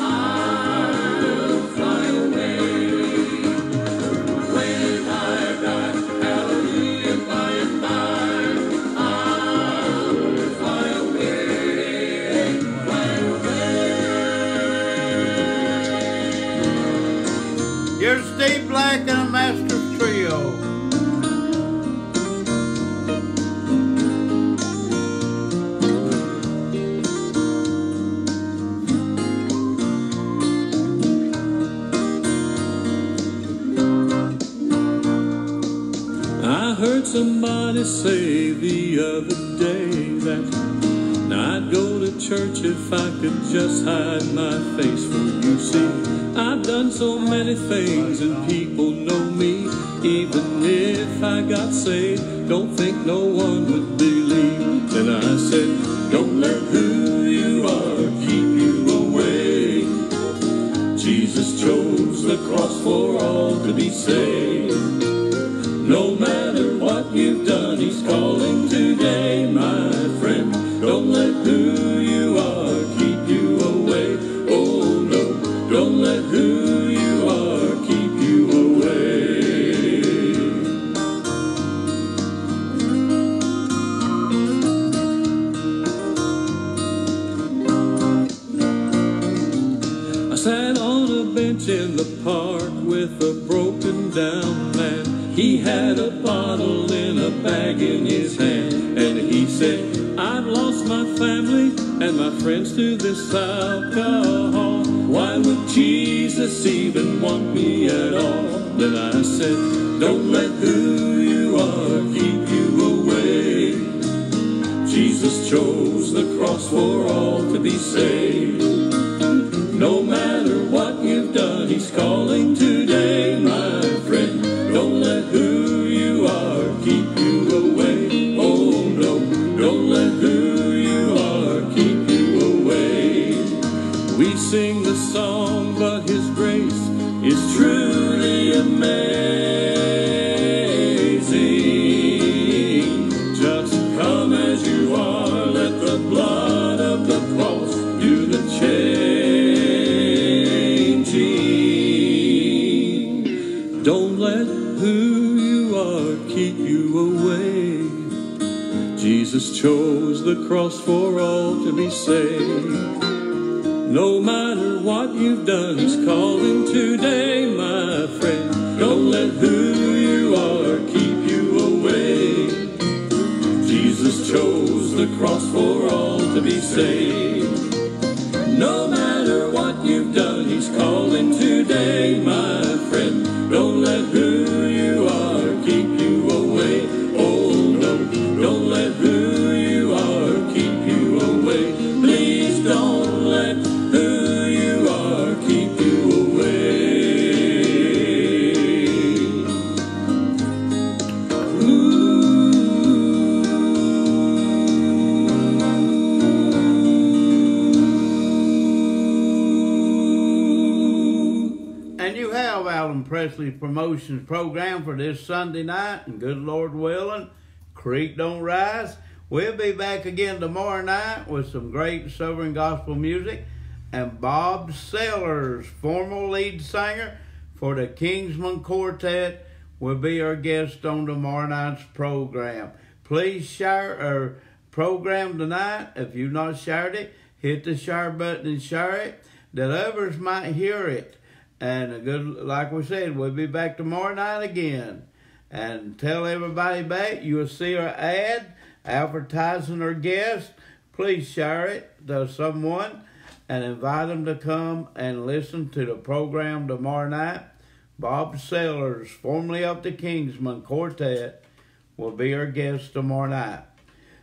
I'll fly away. When I die, hallelujah, by and by. I'll fly away. Fly away. Here's Steve Black and a Masters Trio. I heard somebody say the other day that I'd go to church if I could just hide my face. For you see, I've done so many things and people know me. Even if I got saved, don't think no one would believe. Then I said, don't let who you are keep you away. Jesus chose the cross for all to be saved. No matter what you've done, he's calling today, my friend. Don't let who you are keep you away. Oh no, don't let who you are keep you away. I sat on a bench in the park with a broken down man. He had a bottle in a bag in his hand, and he said, I've lost my family and my friends to this alcohol. Why would Jesus even want me at all? Then I said, don't let who you are keep you away. Jesus Jesus chose the cross for all to be saved. No matter what you've done, he's calling today, my friend. Don't let who you are keep you away. Oh no, don't let who you are keep you away. We sing the song, but his grace is truly amazing. Just come as you are, let the blood of the cross do the changing. Don't let who you are keep you away. Jesus chose the cross for all to be saved. No matter what you've done, he's calling today, my friend. Don't let who you are keep you away. Jesus chose the cross for all to be saved. No matter what you've done, he's calling today, my friend. Don't let who you are keep you away. Oh no, don't let who you are keep you away. Please don't let who you are keep you away. And you have Alan Presley's promotions program for this Sunday night, and good Lord willing, creek don't rise. We'll be back again tomorrow night with some great Southern gospel music, and Bob Sellers, former lead singer for the Kingsman Quartet, will be our guest on tomorrow night's program. Please share our program tonight. If you've not shared it, hit the share button and share it, that others might hear it. And good, like we said, we'll be back tomorrow night again. And tell everybody back, you'll see our ad advertising our guest. Please share it to someone and invite them to come and listen to the program tomorrow night. Bob Sellers, formerly of the Kingsman Quartet, will be our guest tomorrow night.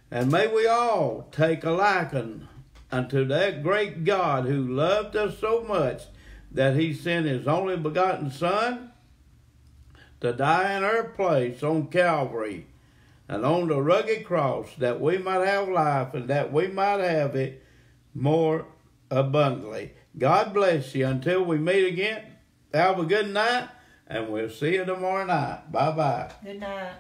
And may we all take a liking unto that great God who loved us so much that he sent his only begotten Son to die in our place on Calvary and on the rugged cross, that we might have life and that we might have it more abundantly. God bless you. Until we meet again, have a good night, and we'll see you tomorrow night. Bye-bye. Good night.